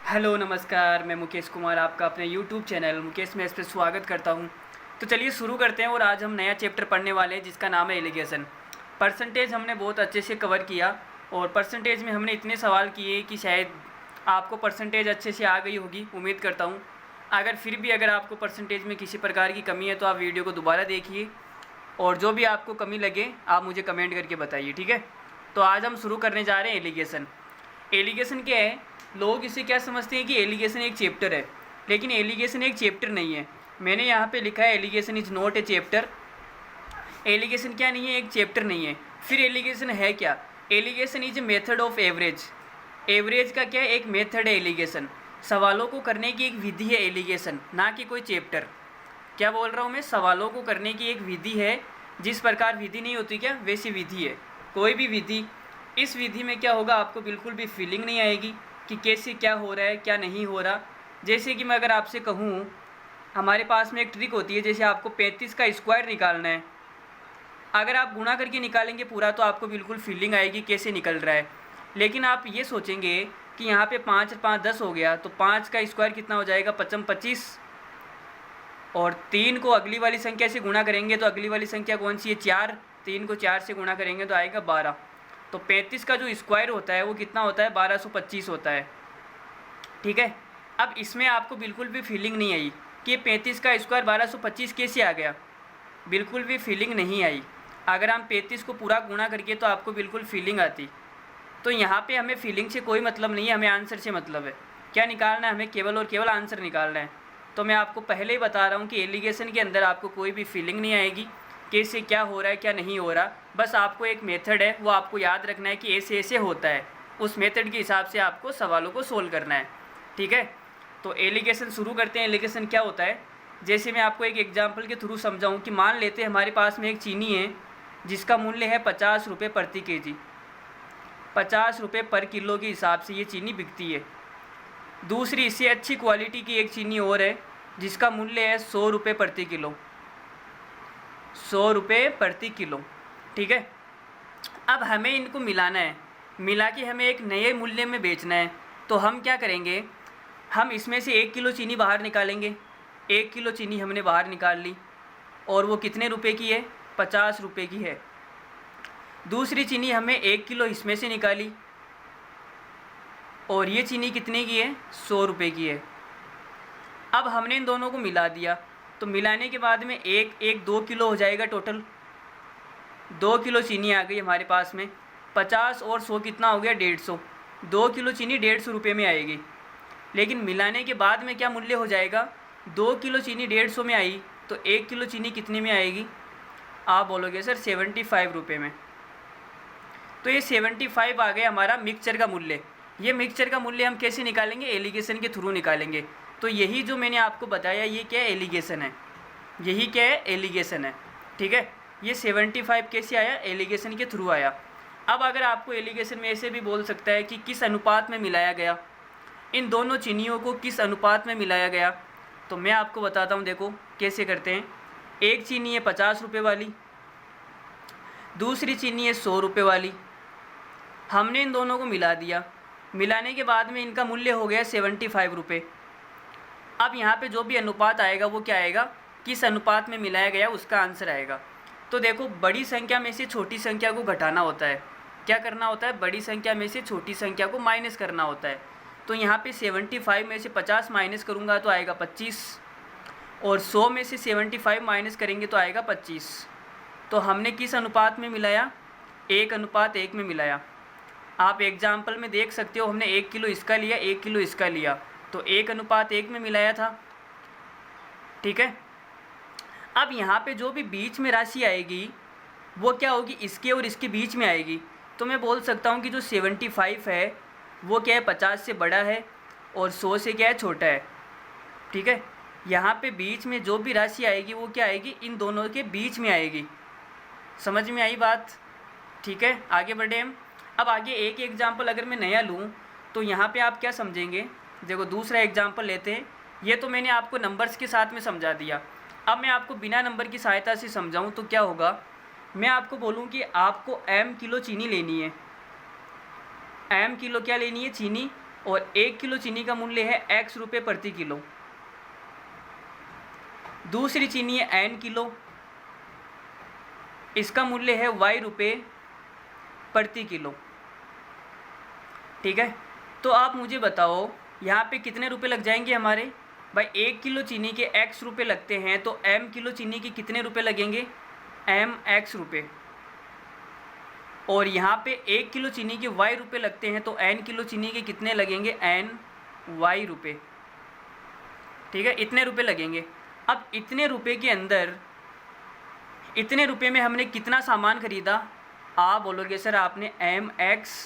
Hello नमस्कार, मैं मुकेश कुमार आपका अपने यूट्यूब चैनल मुकेश में इस पर स्वागत करता हूं। तो चलिए शुरू करते हैं और आज हम नया चैप्टर पढ़ने वाले हैं जिसका नाम है एलिगेशन। परसेंटेज हमने बहुत अच्छे से कवर किया और परसेंटेज में हमने इतने सवाल किए कि शायद आपको परसेंटेज अच्छे से आ गई होगी, उम्मीद करता हूँ। अगर फिर भी अगर आपको परसेंटेज में किसी प्रकार की कमी है तो आप वीडियो को दोबारा देखिए और जो भी आपको कमी लगे आप मुझे कमेंट करके बताइए, ठीक है। तो आज हम शुरू करने जा रहे हैं एलिगेशन। एलिगेशन क्या है? लोग इसे क्या समझते हैं कि एलिगेशन एक चैप्टर है, लेकिन एलिगेशन एक चैप्टर नहीं है। मैंने यहाँ पे लिखा है alligation is not a chapter. Alligation क्या नहीं है? एक चैप्टर नहीं है। फिर एलिगेशन है क्या? Alligation is a method of average. Average का क्या है? एक मेथड है एलिगेशन। सवालों को करने की एक विधि है एलिगेशन, ना कि कोई चैप्टर। क्या बोल रहा हूँ मैं? सवालों को करने की एक विधि है। जिस प्रकार विधि नहीं होती क्या, वैसी विधि है। कोई भी विधि, इस विधि में क्या होगा, आपको बिल्कुल भी फीलिंग नहीं आएगी कि कैसे क्या हो रहा है क्या नहीं हो रहा। जैसे कि मैं अगर आपसे कहूँ, हमारे पास में एक ट्रिक होती है, जैसे आपको 35 का स्क्वायर निकालना है। अगर आप गुणा करके निकालेंगे पूरा तो आपको बिल्कुल फीलिंग आएगी कैसे निकल रहा है। लेकिन आप ये सोचेंगे कि यहाँ पे 5 और 5 10 हो गया, तो 5 का स्क्वायर कितना हो जाएगा? 55 25। और 3 को अगली वाली संख्या से गुणा करेंगे तो अगली वाली संख्या कौन सी है? 4। 3 को 4 से गुणा करेंगे तो आएगा 12। तो 35 का जो स्क्वायर होता है वो कितना होता है? 1225 होता है, ठीक है। अब इसमें आपको बिल्कुल भी फीलिंग नहीं आई कि 35 का स्क्वायर 1225 कैसे आ गया, बिल्कुल भी फीलिंग नहीं आई। अगर हम 35 को पूरा गुणा करके तो आपको बिल्कुल फीलिंग आती। तो यहाँ पे हमें फीलिंग से कोई मतलब नहीं है, हमें आंसर से मतलब है। क्या निकालना है? हमें केवल और केवल आंसर निकालना है। तो मैं आपको पहले ही बता रहा हूँ कि एलिगेशन के अंदर आपको कोई भी फीलिंग नहीं आएगी कैसे क्या हो रहा है क्या नहीं हो रहा। बस आपको एक मेथड है, वो आपको याद रखना है कि ऐसे ऐसे होता है। उस मेथड के हिसाब से आपको सवालों को सोल्व करना है, ठीक है। तो एलिगेशन शुरू करते हैं। एलिगेशन क्या होता है, जैसे मैं आपको एक एग्जाम्पल के थ्रू समझाऊँ कि मान लेते हैं हमारे पास में एक चीनी है जिसका मूल्य है 50 रुपये प्रति केजी। 50 रुपये पर किलो के हिसाब से ये चीनी बिकती है। दूसरी इससे अच्छी क्वालिटी की एक चीनी और है जिसका मूल्य है 100 रुपये प्रति किलो। 100 रुपये प्रति किलो, ठीक है। अब हमें इनको मिलाना है, मिला के हमें एक नए मूल्य में बेचना है। तो हम क्या करेंगे, हम इसमें से 1 किलो चीनी बाहर निकालेंगे। 1 किलो चीनी हमने बाहर निकाल ली और वो कितने रुपए की है? 50 रुपये की है। दूसरी चीनी हमें 1 किलो इसमें से निकाली और ये चीनी कितने की है? 100 रुपये की है। अब हमने इन दोनों को मिला दिया, तो मिलाने के बाद में एक 2 किलो हो जाएगा टोटल। 2 किलो चीनी आ गई हमारे पास में। 50 और 100 कितना हो गया? 150। 2 किलो चीनी 150 रुपये में आएगी। लेकिन मिलाने के बाद में क्या मूल्य हो जाएगा? 2 किलो चीनी 150 में आई तो 1 किलो चीनी कितने में आएगी? आप बोलोगे सर 75 रुपये में। तो ये 75 आ गया हमारा मिक्सचर का मूल्य। ये मिक्सचर का मूल्य हम कैसे निकालेंगे? एलिगेशन के थ्रू निकालेंगे। तो यही जो मैंने आपको बताया ये क्या है? एलिगेशन है। यही क्या है? एलिगेशन है, ठीक है। ये 75 कैसे आया? एलिगेशन के थ्रू आया। अब अगर आपको एलिगेशन में ऐसे भी बोल सकता है कि किस अनुपात में मिलाया गया, इन दोनों चीनियों को किस अनुपात में मिलाया गया, तो मैं आपको बताता हूँ। देखो कैसे करते हैं। एक चीनी है 50 रुपये वाली, दूसरी चीनी है 100 रुपये वाली। हमने इन दोनों को मिला दिया, मिलाने के बाद में इनका मूल्य हो गया 75 रुपये। अब यहाँ पे जो भी अनुपात आएगा वो क्या आएगा? किस अनुपात में मिलाया गया उसका आंसर आएगा। तो देखो, बड़ी संख्या में से छोटी संख्या को घटाना होता है। क्या करना होता है? बड़ी संख्या में से छोटी संख्या को माइनस करना होता है। तो यहाँ पे 75 में से 50 माइनस करूँगा तो आएगा 25, और 100 में से 75 माइनस करेंगे तो आएगा 25। तो हमने किस अनुपात में मिलाया? 1:1 में मिलाया। आप एग्जाम्पल में देख सकते हो, हमने 1 किलो इसका लिया 1 किलो इसका लिया, तो 1:1 में मिलाया था, ठीक है। अब यहाँ पे जो भी बीच में राशि आएगी वो क्या होगी? इसके और इसके बीच में आएगी। तो मैं बोल सकता हूँ कि जो 75 है वो क्या है? 50 से बड़ा है और 100 से क्या है? छोटा है, ठीक है। यहाँ पे बीच में जो भी राशि आएगी वो क्या आएगी? इन दोनों के बीच में आएगी। समझ में आई बात? ठीक है, आगे बढ़े हम। अब आगे एक एग्जाम्पल अगर मैं नया लूँ तो यहाँ पे आप क्या समझेंगे? देखो दूसरा एग्जाम्पल लेते हैं। ये तो मैंने आपको नंबर्स के साथ में समझा दिया। अब मैं आपको बिना नंबर की सहायता से समझाऊँ तो क्या होगा? मैं आपको बोलूँ कि आपको m किलो चीनी लेनी है। m किलो क्या लेनी है? चीनी। और 1 किलो चीनी का मूल्य है x रुपये प्रति किलो। दूसरी चीनी है n किलो, इसका मूल्य है y रुपये प्रति किलो। ठीक है, तो आप मुझे बताओ यहाँ पे कितने रुपए लग जाएंगे हमारे भाई। 1 किलो चीनी के x रुपये लगते हैं तो m किलो चीनी के कितने रुपए लगेंगे, mx रुपये। और यहाँ पे 1 किलो चीनी के y रुपये लगते हैं तो n किलो चीनी के कितने लगेंगे, ny रुपये। ठीक है, इतने रुपए लगेंगे। अब इतने रुपए के अंदर, इतने रुपए में हमने कितना सामान खरीदा, आप बोलोगे सर आपने mx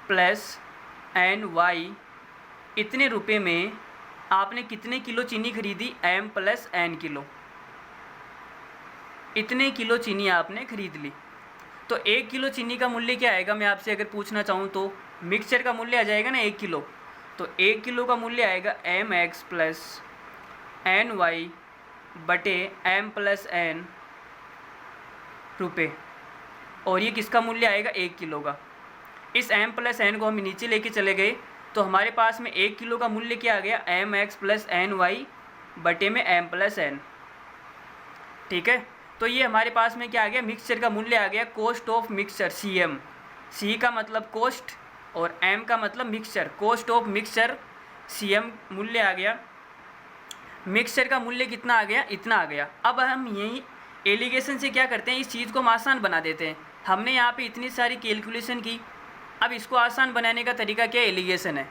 प्लस ny, इतने रुपए में आपने कितने किलो चीनी खरीदी, m प्लस n किलो। इतने किलो चीनी आपने खरीद ली। तो 1 किलो चीनी का मूल्य क्या आएगा, मैं आपसे अगर पूछना चाहूँ तो मिक्सचर का मूल्य आ जाएगा ना 1 किलो। तो 1 किलो का मूल्य आएगा mx प्लस ny बटे m प्लस n रुपये। और ये किसका मूल्य आएगा, 1 किलो का। इस m प्लस n को हम नीचे लेके चले गए तो हमारे पास में 1 किलो का मूल्य क्या आ गया, mx प्लस ny बटे में m प्लस n। ठीक है, तो ये हमारे पास में क्या आ गया, मिक्सचर का मूल्य आ गया, cost of mixture cm। c का मतलब कॉस्ट और m का मतलब mixture, cost of mixture cm मूल्य आ गया। मिक्सचर का मूल्य कितना आ गया, इतना आ गया। अब हम यही एलिगेशन से क्या करते हैं, इस चीज़ को हम आसान बना देते हैं। हमने यहाँ पे इतनी सारी कैलकुलेशन की, अब इसको आसान बनाने का तरीका क्या, एलिगेशन है।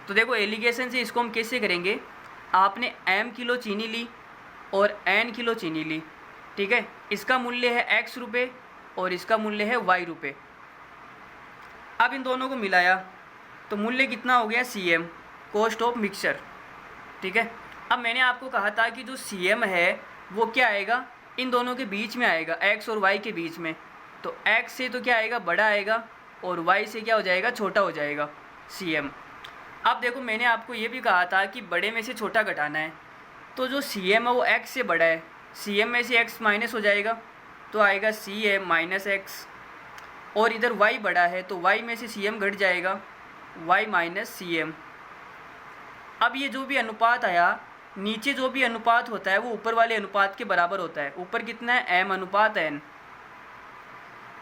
तो देखो एलिगेशन से इसको हम कैसे करेंगे, आपने m किलो चीनी ली और n किलो चीनी ली। ठीक है, इसका मूल्य है x रुपये और इसका मूल्य है y रुपये। अब इन दोनों को मिलाया तो मूल्य कितना हो गया, cm, कॉस्ट ऑफ मिक्सचर। ठीक है, अब मैंने आपको कहा था कि जो cm है वो क्या आएगा, इन दोनों के बीच में आएगा, x और y के बीच में। तो x से तो क्या आएगा, बड़ा आएगा, और y से क्या हो जाएगा, छोटा हो जाएगा cm। अब देखो मैंने आपको ये भी कहा था कि बड़े में से छोटा घटाना है, तो जो cm है वो x से बड़ा है, cm में से x माइनस हो जाएगा तो आएगा cm माइनस x। और इधर y बड़ा है तो y में से cm घट जाएगा, y माइनस cm। अब ये जो भी अनुपात आया, नीचे जो भी अनुपात होता है वो ऊपर वाले अनुपात के बराबर होता है। ऊपर कितना है, m अनुपात n।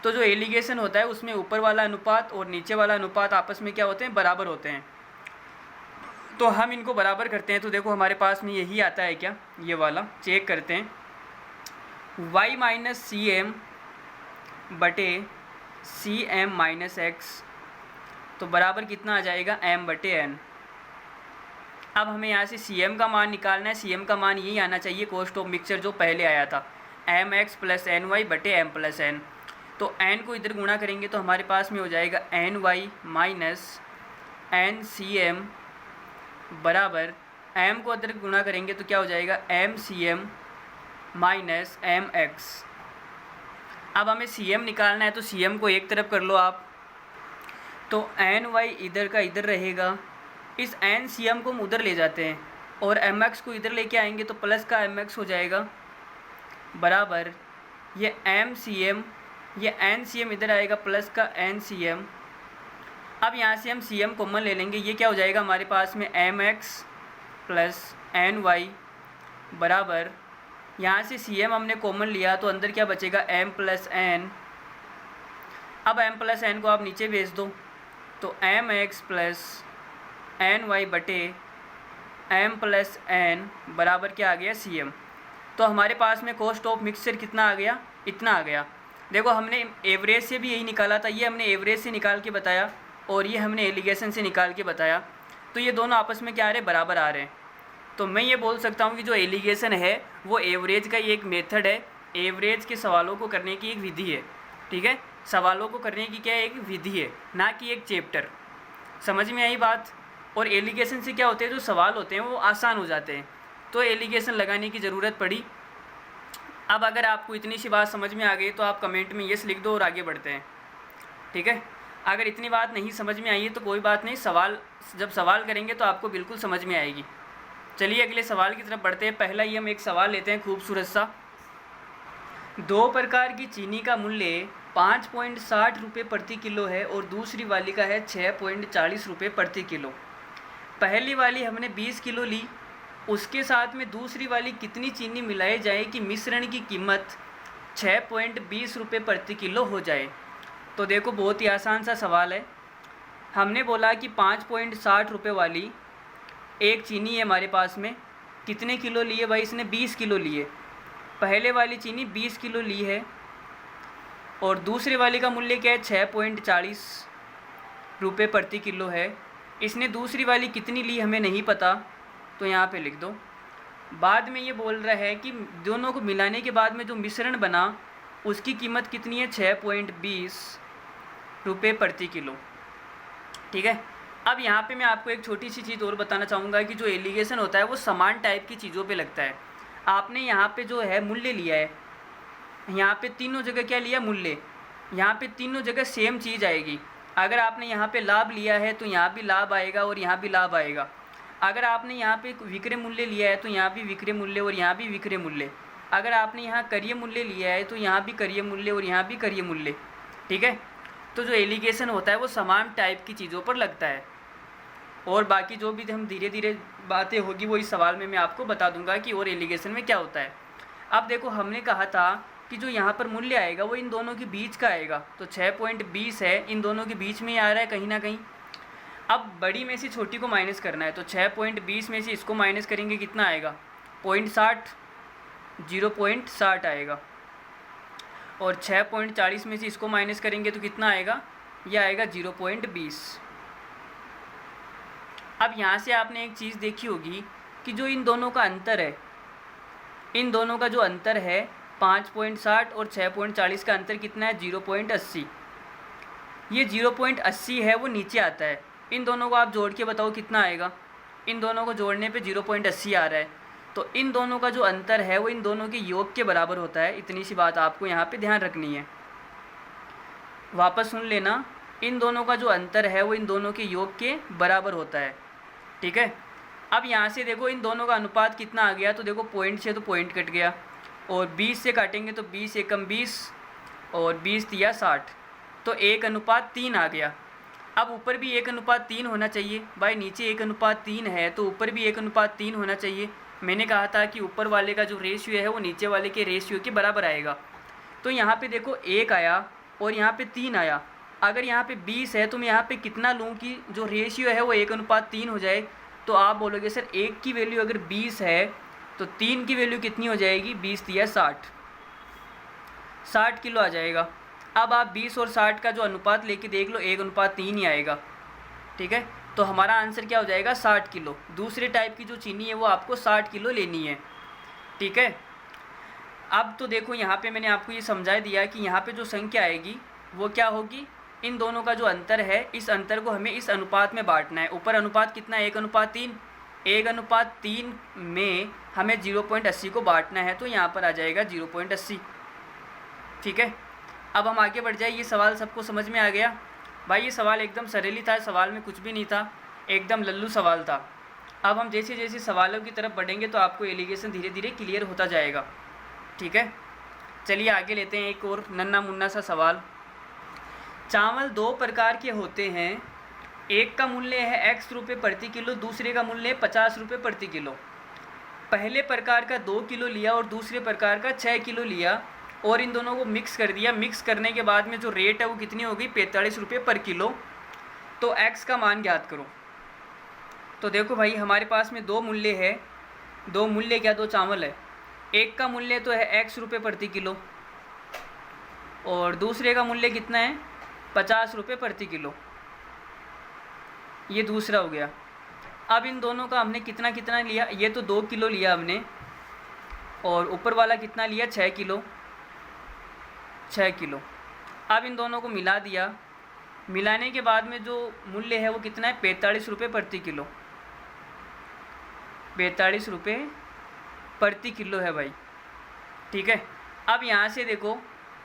तो जो एलिगेशन होता है उसमें ऊपर वाला अनुपात और नीचे वाला अनुपात आपस में क्या होते हैं, बराबर होते हैं। तो हम इनको बराबर करते हैं तो देखो हमारे पास में यही आता है क्या, ये वाला चेक करते हैं, y माइनस cm बटे cm माइनस x, तो बराबर कितना आ जाएगा, m बटे n। अब हमें यहाँ से cm का मान निकालना है। cm का मान यही आना चाहिए, कॉस्ट ऑफ मिक्सचर जो पहले आया था, mx प्लस ny बटे m प्लस n। तो n को इधर गुणा करेंगे तो हमारे पास में हो जाएगा ny माइनस ncm बराबर, m को इधर गुणा करेंगे तो क्या हो जाएगा, mcm माइनस mx। अब हमें cm निकालना है तो cm को एक तरफ कर लो आप, तो ny इधर का इधर रहेगा, इस ncm को हम उधर ले जाते हैं और mx को इधर लेके आएंगे तो प्लस का mx हो जाएगा बराबर, ये mcm, ये ncm इधर आएगा प्लस का ncm। अब यहाँ से हम cm कॉमन ले लेंगे, ये क्या हो जाएगा हमारे पास में mx प्लस ny बराबर, यहाँ से cm हमने कॉमन लिया तो अंदर क्या बचेगा, m प्लस n। अब m प्लस n को आप नीचे भेज दो तो mx प्लस ny बटे m प्लस n बराबर क्या आ गया, cm। तो हमारे पास में कॉस्ट ऑफ मिक्सचर कितना आ गया, इतना आ गया। देखो हमने एवरेज से भी यही निकाला था, ये हमने एवरेज से निकाल के बताया और ये हमने एलिगेशन से निकाल के बताया। तो ये दोनों आपस में क्या आ रहे हैं, बराबर आ रहे हैं। तो मैं ये बोल सकता हूँ कि जो एलिगेशन है वो एवरेज का ही एक मेथड है, एवरेज के सवालों को करने की एक विधि है। ठीक है, सवालों को करने की क्या एक विधि है, ना कि एक चैप्टर। समझ में आई बात। और एलिगेशन से क्या होते हैं, जो सवाल होते हैं वो आसान हो जाते हैं, तो एलिगेशन लगाने की ज़रूरत पड़ी। अब अगर आपको इतनी सी बात समझ में आ गई तो आप कमेंट में यस लिख दो और आगे बढ़ते हैं। ठीक है, अगर इतनी बात नहीं समझ में आई है तो कोई बात नहीं, सवाल जब सवाल करेंगे तो आपको बिल्कुल समझ में आएगी। चलिए अगले सवाल की तरफ बढ़ते हैं। पहला ही हम एक सवाल लेते हैं खूबसूरत सा। 2 प्रकार की चीनी का मूल्य 5.60 रुपये प्रति किलो है और दूसरी वाली का है 6.40 रुपये प्रति किलो। पहली वाली हमने 20 किलो ली, उसके साथ में दूसरी वाली कितनी चीनी मिलाई जाए कि मिश्रण की कीमत 6.20 रुपये प्रति किलो हो जाए। तो देखो बहुत ही आसान सा सवाल है। हमने बोला कि 5.60 रुपये वाली एक चीनी है हमारे पास में, कितने किलो लिए भाई, इसने 20 किलो लिए। पहले वाली चीनी 20 किलो ली है और दूसरे वाली का मूल्य क्या है, 6.40 रुपये प्रति किलो है। इसने दूसरी वाली कितनी ली हमें नहीं पता, तो यहाँ पे लिख दो। बाद में ये बोल रहा है कि दोनों को मिलाने के बाद में जो मिश्रण बना उसकी कीमत कितनी है, 6.20 रुपये प्रति किलो। ठीक है। अब यहाँ पे मैं आपको एक छोटी सी चीज़ और बताना चाहूँगा कि जो एलिगेशन होता है वो समान टाइप की चीज़ों पे लगता है। आपने यहाँ पे जो है मूल्य लिया है, यहाँ पे तीनों जगह क्या लिया, मूल्य। यहाँ पे तीनों जगह सेम चीज़ आएगी। अगर आपने यहाँ पे लाभ लिया है तो यहाँ भी लाभ आएगा और यहाँ भी लाभ आएगा। अगर आपने यहाँ पे विक्रय मूल्य लिया है तो यहाँ भी विक्रय मूल्य और यहाँ भी विक्रय मूल्य। अगर आपने यहाँ क्रय मूल्य लिया है तो यहाँ भी क्रय मूल्य और यहाँ भी क्रय मूल्य। ठीक है। तो जो एलिगेशन होता है वो समान टाइप की चीज़ों पर लगता है। और बाकी जो भी हम धीरे धीरे बातें होगी वो इस सवाल में मैं आपको बता दूंगा कि और एलिगेशन में क्या होता है। अब देखो हमने कहा था कि जो यहाँ पर मूल्य आएगा वो इन दोनों के बीच का आएगा, तो 6.20 है, इन दोनों के बीच में ही आ रहा है कहीं ना कहीं। अब बड़ी में से छोटी को माइनस करना है, तो 6.20 में से इसको माइनस करेंगे कितना आएगा, 0.60 आएगा। और 6.40 में से इसको माइनस करेंगे तो कितना आएगा, यह आएगा 0.20। अब यहाँ से आपने एक चीज़ देखी होगी कि जो इन दोनों का अंतर है, इन दोनों का जो अंतर है 5.60 और 6.40 का अंतर कितना है, 0.80। ये 0.80 है वो नीचे आता है। इन दोनों को आप जोड़ के बताओ कितना आएगा, इन दोनों को जोड़ने पे 0.80 आ रहा है। तो इन दोनों का जो अंतर है वो इन दोनों के योग के बराबर होता है। इतनी सी बात आपको यहाँ पे ध्यान रखनी है। वापस सुन लेना, इन दोनों का जो अंतर है वो इन दोनों के योग के बराबर होता है। ठीक है। अब यहाँ से देखो इन दोनों का अनुपात कितना आ गया, तो देखो पॉइंट से तो पॉइंट कट गया और 20 से काटेंगे तो 20 एकम 20 और 20 दिया 60, तो 1:3 आ गया। अब ऊपर भी 1:3 होना चाहिए भाई, नीचे 1:3 है तो ऊपर भी 1:3 होना चाहिए। मैंने कहा था कि ऊपर वाले का जो रेशियो है वो नीचे वाले के रेशियो के बराबर आएगा। तो यहाँ पे देखो 1 आया और यहाँ पे 3 आया। अगर यहाँ पे 20 है तो मैं यहाँ पे कितना लूँ कि जो रेशियो है वो 1:3 हो जाए। तो आप बोलोगे सर 1 की वैल्यू अगर 20 है तो 3 की वैल्यू कितनी हो जाएगी, 20 दिया 60 किलो आ जाएगा। अब आप 20 और 60 का जो अनुपात लेके देख लो, 1:3 ही आएगा। ठीक है। तो हमारा आंसर क्या हो जाएगा, 60 किलो। दूसरे टाइप की जो चीनी है वो आपको 60 किलो लेनी है। ठीक है। अब तो देखो यहाँ पे मैंने आपको ये समझा दिया कि यहाँ पे जो संख्या आएगी वो क्या होगी, इन दोनों का जो अंतर है इस अंतर को हमें इस अनुपात में बांटना है। ऊपर अनुपात कितना है, 1:3। 1:3 में हमें 0.80 को बांटना है, तो यहाँ पर आ जाएगा 0.80। ठीक है। अब हम आगे बढ़ जाए। ये सवाल सबको समझ में आ गया भाई? ये सवाल एकदम सरल ही था, सवाल में कुछ भी नहीं था, एकदम लल्लू सवाल था। अब हम जैसे जैसे सवालों की तरफ बढ़ेंगे तो आपको एलिगेशन धीरे धीरे क्लियर होता जाएगा। ठीक है। चलिए आगे लेते हैं एक और नन्ना मुन्ना सा सवाल। चावल 2 प्रकार के होते हैं, एक का मूल्य है x रुपये प्रति किलो, दूसरे का मूल्य है 50 रुपये प्रति किलो। पहले प्रकार का 2 किलो लिया और दूसरे प्रकार का 6 किलो लिया और इन दोनों को मिक्स कर दिया। मिक्स करने के बाद में जो रेट है वो कितनी हो गई, 45 रुपये पर किलो। तो x का मान ज्ञात करो। तो देखो भाई हमारे पास में 2 मूल्य है, 2 मूल्य क्या, 2 चावल है। एक का मूल्य तो है x रुपये प्रति किलो और दूसरे का मूल्य कितना है, 50 रुपये प्रति किलो। ये दूसरा हो गया। अब इन दोनों का हमने कितना कितना लिया, ये तो 2 किलो लिया हमने और ऊपर वाला कितना लिया, 6 किलो। 6 किलो। अब इन दोनों को मिला दिया। मिलाने के बाद में जो मूल्य है वो कितना है, 45 रुपये प्रति किलो। 45 रुपये प्रति किलो है भाई। ठीक है। अब यहाँ से देखो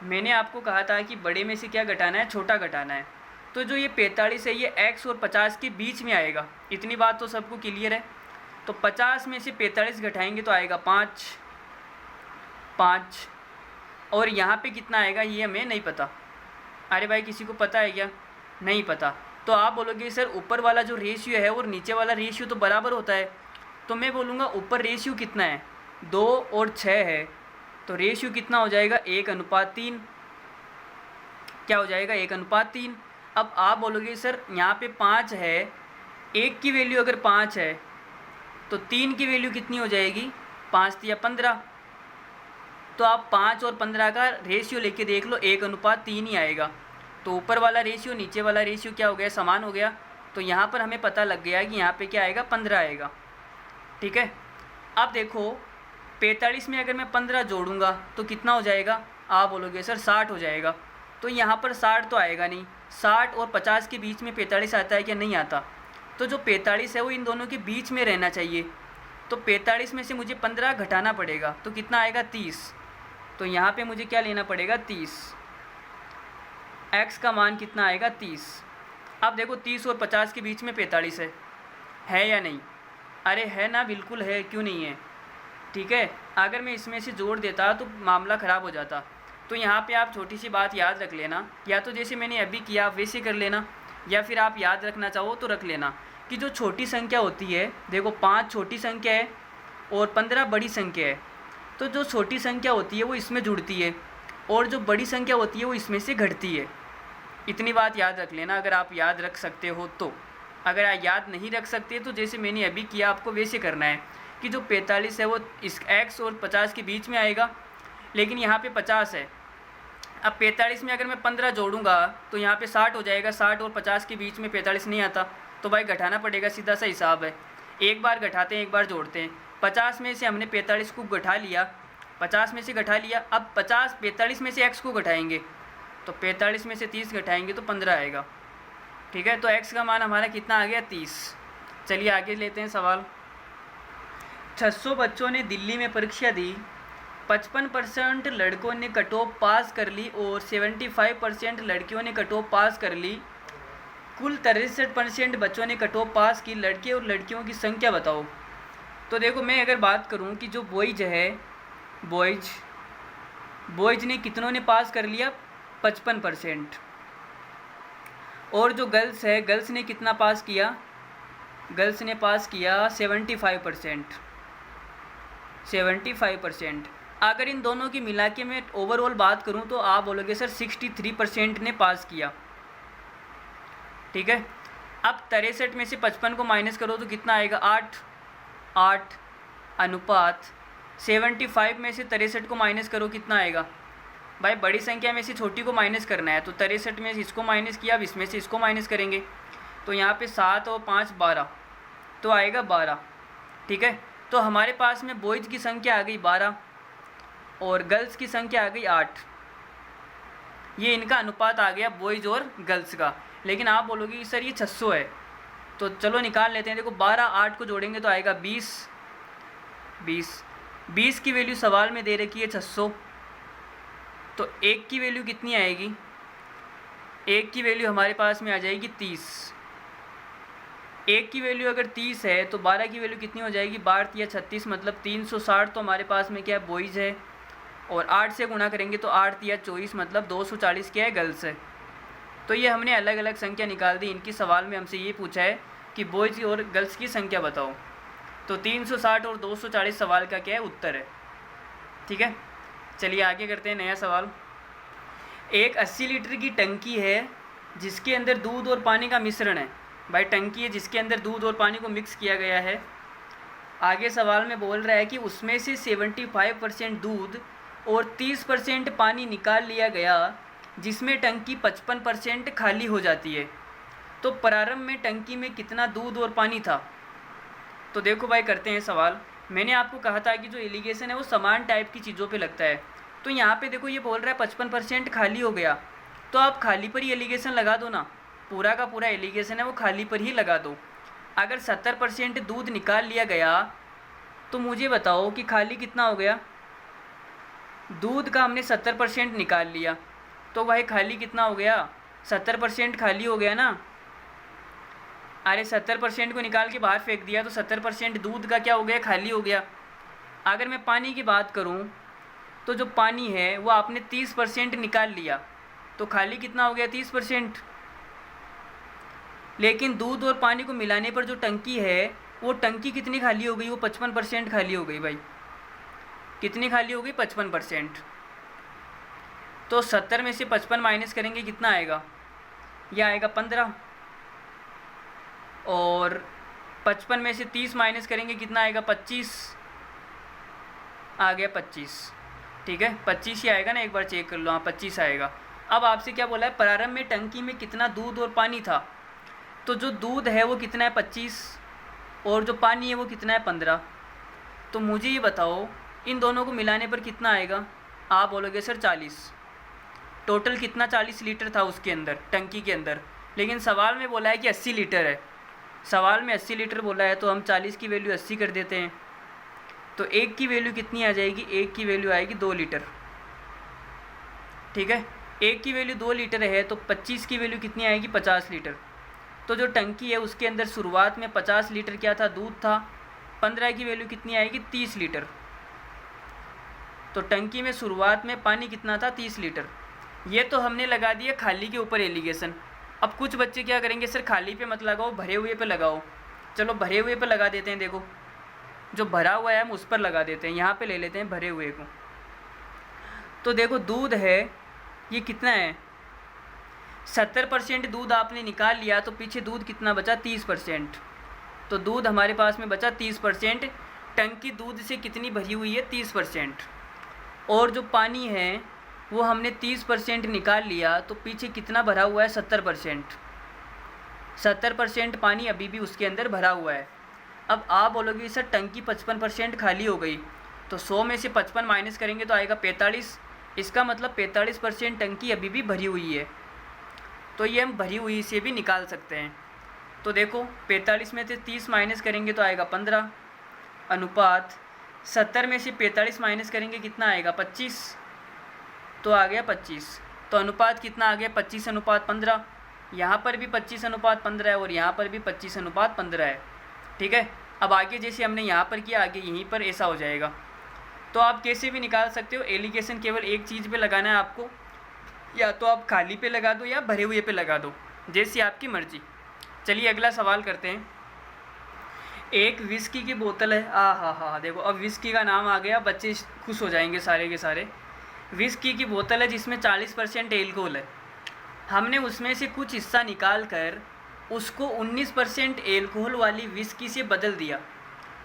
मैंने आपको कहा था कि बड़े में से क्या घटाना है, छोटा घटाना है। तो जो ये 45 है ये x और 50 के बीच में आएगा। इतनी बात तो सबको क्लियर है। तो 50 में से 45 घटाएंगे तो आएगा 5 और यहाँ पे कितना आएगा ये हमें नहीं पता। अरे भाई किसी को पता है क्या? नहीं पता। तो आप बोलोगे सर ऊपर वाला जो रेशियो है और नीचे वाला रेशियो तो बराबर होता है। तो मैं बोलूँगा ऊपर रेशियो कितना है, 2 और 6 है, तो रेशियो कितना हो जाएगा, 1:3। क्या हो जाएगा, 1:3। अब आप बोलोगे सर यहाँ पे 5 है, 1 की वैल्यू अगर 5 है तो 3 की वैल्यू कितनी हो जाएगी, 5 या 15। तो आप 5 और 15 का रेशियो लेके देख लो, 1:3 ही आएगा। तो ऊपर वाला रेशियो नीचे वाला रेशियो क्या हो गया, समान हो गया। तो यहाँ पर हमें पता लग गया कि यहाँ पे क्या आएगा, 15 आएगा। ठीक है। अब देखो 45 में अगर मैं 15 जोड़ूंगा तो कितना हो जाएगा, आप बोलोगे सर 60 हो जाएगा। तो यहाँ पर 60 तो आएगा नहीं, 60 और 50 के बीच में 45 आता है क्या, नहीं आता। तो जो 45 है वो इन दोनों के बीच में रहना चाहिए। तो 45 में से मुझे 15 घटाना पड़ेगा, तो कितना आएगा, 30। तो यहाँ पे मुझे क्या लेना पड़ेगा, 30। x का मान कितना आएगा, 30। अब देखो 30 और 50 के बीच में 45 है या नहीं? अरे है ना, बिल्कुल है, क्यों नहीं है। ठीक है। अगर मैं इसमें से जोड़ देता तो मामला ख़राब हो जाता। तो यहाँ पे आप छोटी सी बात याद रख लेना, या तो जैसे मैंने अभी किया वैसे कर लेना, या फिर आप याद रखना चाहो तो रख लेना कि जो छोटी संख्या होती है, देखो 5 छोटी संख्या है और 15 बड़ी संख्या है। तो जो छोटी संख्या होती है वो इसमें जुड़ती है और जो बड़ी संख्या होती है वो इसमें से घटती है। इतनी बात याद रख लेना अगर आप याद रख सकते हो तो। अगर आप याद नहीं रख सकते तो जैसे मैंने अभी किया आपको वैसे करना है कि जो 45 है वो इस x और 50 के बीच में आएगा, लेकिन यहाँ पे 50 है। अब 45 में अगर मैं 15 जोड़ूंगा तो यहाँ पे 60 हो जाएगा, 60 और 50 के बीच में 45 नहीं आता, तो भाई घटाना पड़ेगा, सीधा सा हिसाब है। एक बार घटाते हैं, एक बार जोड़ते हैं। 50 में से हमने 45 को घटा लिया, 50 में से घटा लिया। अब 45 में से x को घटाएंगे तो 45 में से 30 घटाएंगे तो 15 आएगा। ठीक है। तो x का मान हमारा कितना आ गया, 30। चलिए आगे लेते हैं सवाल। 600 बच्चों ने दिल्ली में परीक्षा दी, 55% लड़कों ने कट ऑफ पास कर ली और 75% लड़कियों ने कट ऑफ पास कर ली। कुल 63% बच्चों ने कट ऑफ पास की, लड़के और लड़कियों की संख्या बताओ। तो देखो मैं अगर बात करूं कि जो बॉयज है, बॉयज ने कितनों ने पास कर लिया, 55%। और जो गर्ल्स है, गर्ल्स ने कितना पास किया, गर्ल्स ने पास किया 75%। अगर इन दोनों की मिला के मैं ओवरऑल बात करूं तो आप बोलोगे सर 63% ने पास किया। ठीक है। अब 63 में से 55 को माइनस करो तो कितना आएगा, 8 अनुपात 75 में से 63 को माइनस करो, कितना आएगा भाई, बड़ी संख्या में से छोटी को माइनस करना है। तो 63 में से इसको माइनस किया, अब इसमें से इसको माइनस करेंगे तो यहाँ पे 7 और 5 12, तो आएगा 12। ठीक है। तो हमारे पास में बॉयज़ की संख्या आ गई 12 और गर्ल्स की संख्या आ गई 8। ये इनका अनुपात आ गया बॉयज़ और गर्ल्स का। लेकिन आप बोलोगे कि सर ये 600 है, तो चलो निकाल लेते हैं। देखो 12 8 को जोड़ेंगे तो आएगा 20 की वैल्यू सवाल में दे रखी है 600। तो 1 की वैल्यू कितनी आएगी, 1 की वैल्यू हमारे पास में आ जाएगी 30। 1 की वैल्यू अगर 30 है तो 12 की वैल्यू कितनी हो जाएगी, 12 या 36 मतलब 360। तो हमारे पास में क्या है, बॉयज़ है। और 8 से गुणा करेंगे तो 8 या 24 मतलब 240 क्या है, गर्ल्स है। तो ये हमने अलग अलग संख्या निकाल दी। इनकी सवाल में हमसे ये पूछा है कि बॉयज़ और गर्ल्स की संख्या बताओ। तो 360 और 240 सवाल का क्या है, उत्तर है। ठीक है। चलिए आगे करते हैं नया सवाल। एक 80 लीटर की टंकी है जिसके अंदर दूध और पानी का मिश्रण है। भाई टंकी है जिसके अंदर दूध और पानी को मिक्स किया गया है। आगे सवाल में बोल रहा है कि उसमें से 75% दूध और 30% पानी निकाल लिया गया, जिसमें टंकी 55% खाली हो जाती है। तो प्रारंभ में टंकी में कितना दूध और पानी था। तो देखो भाई करते हैं सवाल। मैंने आपको कहा था कि जो एलिगेशन है वो समान टाइप की चीज़ों पे लगता है। तो यहाँ पे देखो ये बोल रहा है 55% खाली हो गया, तो आप खाली पर ही एलिगेशन लगा दो ना। पूरा का पूरा एलिगेशन है वो खाली पर ही लगा दो। अगर 70% दूध निकाल लिया गया तो मुझे बताओ कि खाली कितना हो गया। दूध का हमने 70% निकाल लिया तो भाई खाली कितना हो गया, 70% खाली हो गया ना। अरे 70% को निकाल के बाहर फेंक दिया तो 70% दूध का क्या हो गया, खाली हो गया। अगर मैं पानी की बात करूं तो जो पानी है वो आपने 30% निकाल लिया, तो खाली कितना हो गया 30%। लेकिन दूध और पानी को मिलाने पर जो टंकी है वो टंकी कितनी खाली हो गई, वो 55% खाली हो गई भाई। कितनी खाली हो गई 55%। तो 70 में से 55 माइनस करेंगे कितना आएगा, यह आएगा 15। और 55 में से 30 माइनस करेंगे कितना आएगा 25, आ गया 25। ठीक है 25 ही आएगा ना, एक बार चेक कर लो, हाँ 25 आएगा। अब आपसे क्या बोला है, प्रारंभ में टंकी में कितना दूध और पानी था। तो जो दूध है वो कितना है 25 और जो पानी है वो कितना है 15। तो मुझे ये बताओ इन दोनों को मिलाने पर कितना आएगा। आप बोलोगे सर 40। टोटल कितना 40 लीटर था उसके अंदर, टंकी के अंदर। लेकिन सवाल में बोला है कि 80 लीटर है, सवाल में 80 लीटर बोला है, तो हम 40 की वैल्यू 80 कर देते हैं। तो एक की वैल्यू कितनी आ जाएगी, एक की वैल्यू आएगी 2 लीटर। ठीक है, एक की वैल्यू 2 लीटर है तो 25 की वैल्यू कितनी आएगी 50 लीटर। तो जो टंकी है उसके अंदर शुरुआत में 50 लीटर क्या था, दूध था। 15 की वैल्यू कितनी आएगी 30 लीटर। तो टंकी में शुरुआत में पानी कितना था 30 लीटर। ये तो हमने लगा दिया खाली के ऊपर एलिगेशन। अब कुछ बच्चे क्या करेंगे, सर खाली पे मत लगाओ, भरे हुए पे लगाओ। चलो भरे हुए पे लगा देते हैं। देखो जो भरा हुआ है हम उस पर लगा देते हैं, यहाँ पे ले लेते हैं भरे हुए को। तो देखो दूध है ये कितना है 70% दूध आपने निकाल लिया, तो पीछे दूध कितना बचा 30%। तो दूध हमारे पास में बचा 30%। टंकी दूध से कितनी भरी हुई है 30%। और जो पानी है वो हमने 30% निकाल लिया, तो पीछे कितना भरा हुआ है 70%। 70% पानी अभी भी उसके अंदर भरा हुआ है। अब आप बोलोगे सर टंकी 55% खाली हो गई, तो 100 में से 55 माइनस करेंगे तो आएगा 45। इसका मतलब 45% टंकी अभी भी भरी हुई है। तो ये हम भरी हुई से भी निकाल सकते हैं। तो देखो 45 में से 30 माइनस करेंगे तो आएगा 15 अनुपात 70 में से 45 माइनस करेंगे कितना आएगा 25, तो आ गया 25। तो अनुपात कितना आ गया 25 अनुपात 15। यहाँ पर भी 25 अनुपात 15 है और यहाँ पर भी 25 अनुपात 15 है। ठीक है, अब आगे जैसे हमने यहाँ पर किया आगे यहीं पर ऐसा हो जाएगा। तो आप कैसे भी निकाल सकते हो। एलिगेशन केवल एक चीज़ पे लगाना है आपको, या तो आप खाली पे लगा दो या भरे हुए पे लगा दो, जैसी आपकी मर्जी। चलिए अगला सवाल करते हैं। एक विस्की की बोतल है, हाँ देखो अब विस्की का नाम आ गया, बच्चे खुश हो जाएंगे सारे के सारे। विस्की की बोतल है जिसमें 40% एल्कोहल है। हमने उसमें से कुछ हिस्सा निकाल कर उसको 19% एल्कोहल वाली विस्की से बदल दिया।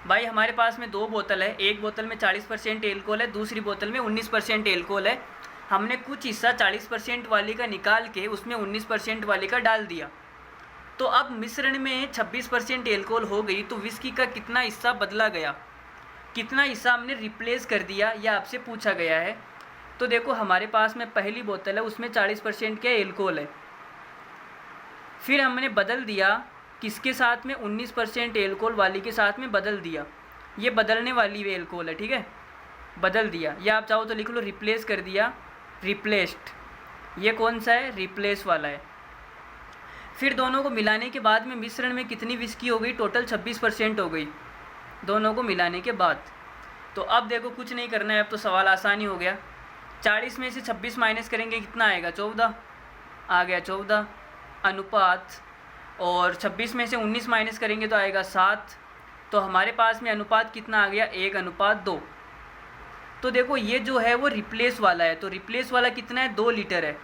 भाई हमारे पास में 2 बोतल है, एक बोतल में 40% एल्कोहल है, दूसरी बोतल में 19% एल्कोहल है। हमने कुछ हिस्सा 40% वाली का निकाल के उसमें 19% वाली का डाल दिया। तो अब मिश्रण में 26% एल्कोहल हो गई, तो विस्की का कितना हिस्सा बदला गया, कितना हिस्सा हमने रिप्लेस कर दिया, यह आपसे पूछा गया है। तो देखो हमारे पास में पहली बोतल है उसमें 40% का एल्कोहल है, फिर हमने बदल दिया किसके साथ में 19% एल्कोहल वाली के साथ में बदल दिया। ये बदलने वाली वे एल्कोहल है, ठीक है, बदल दिया, या आप चाहो तो लिख लो रिप्लेस कर दिया, रिप्लेस्ड। ये कौन सा है, रिप्लेस वाला है। फिर दोनों को मिलाने के बाद में मिश्रण में कितनी विस्की हो गई, टोटल 26% हो गई दोनों को मिलाने के बाद। तो अब देखो कुछ नहीं करना है, अब तो सवाल आसान ही हो गया। 40 में से 26 माइनस करेंगे कितना आएगा 14, आ गया 14 अनुपात, और 26 में से 19 माइनस करेंगे तो आएगा 7। तो हमारे पास में अनुपात कितना आ गया 1:2। तो देखो ये जो है वो रिप्लेस वाला है, तो रिप्लेस वाला कितना है 2 लीटर है।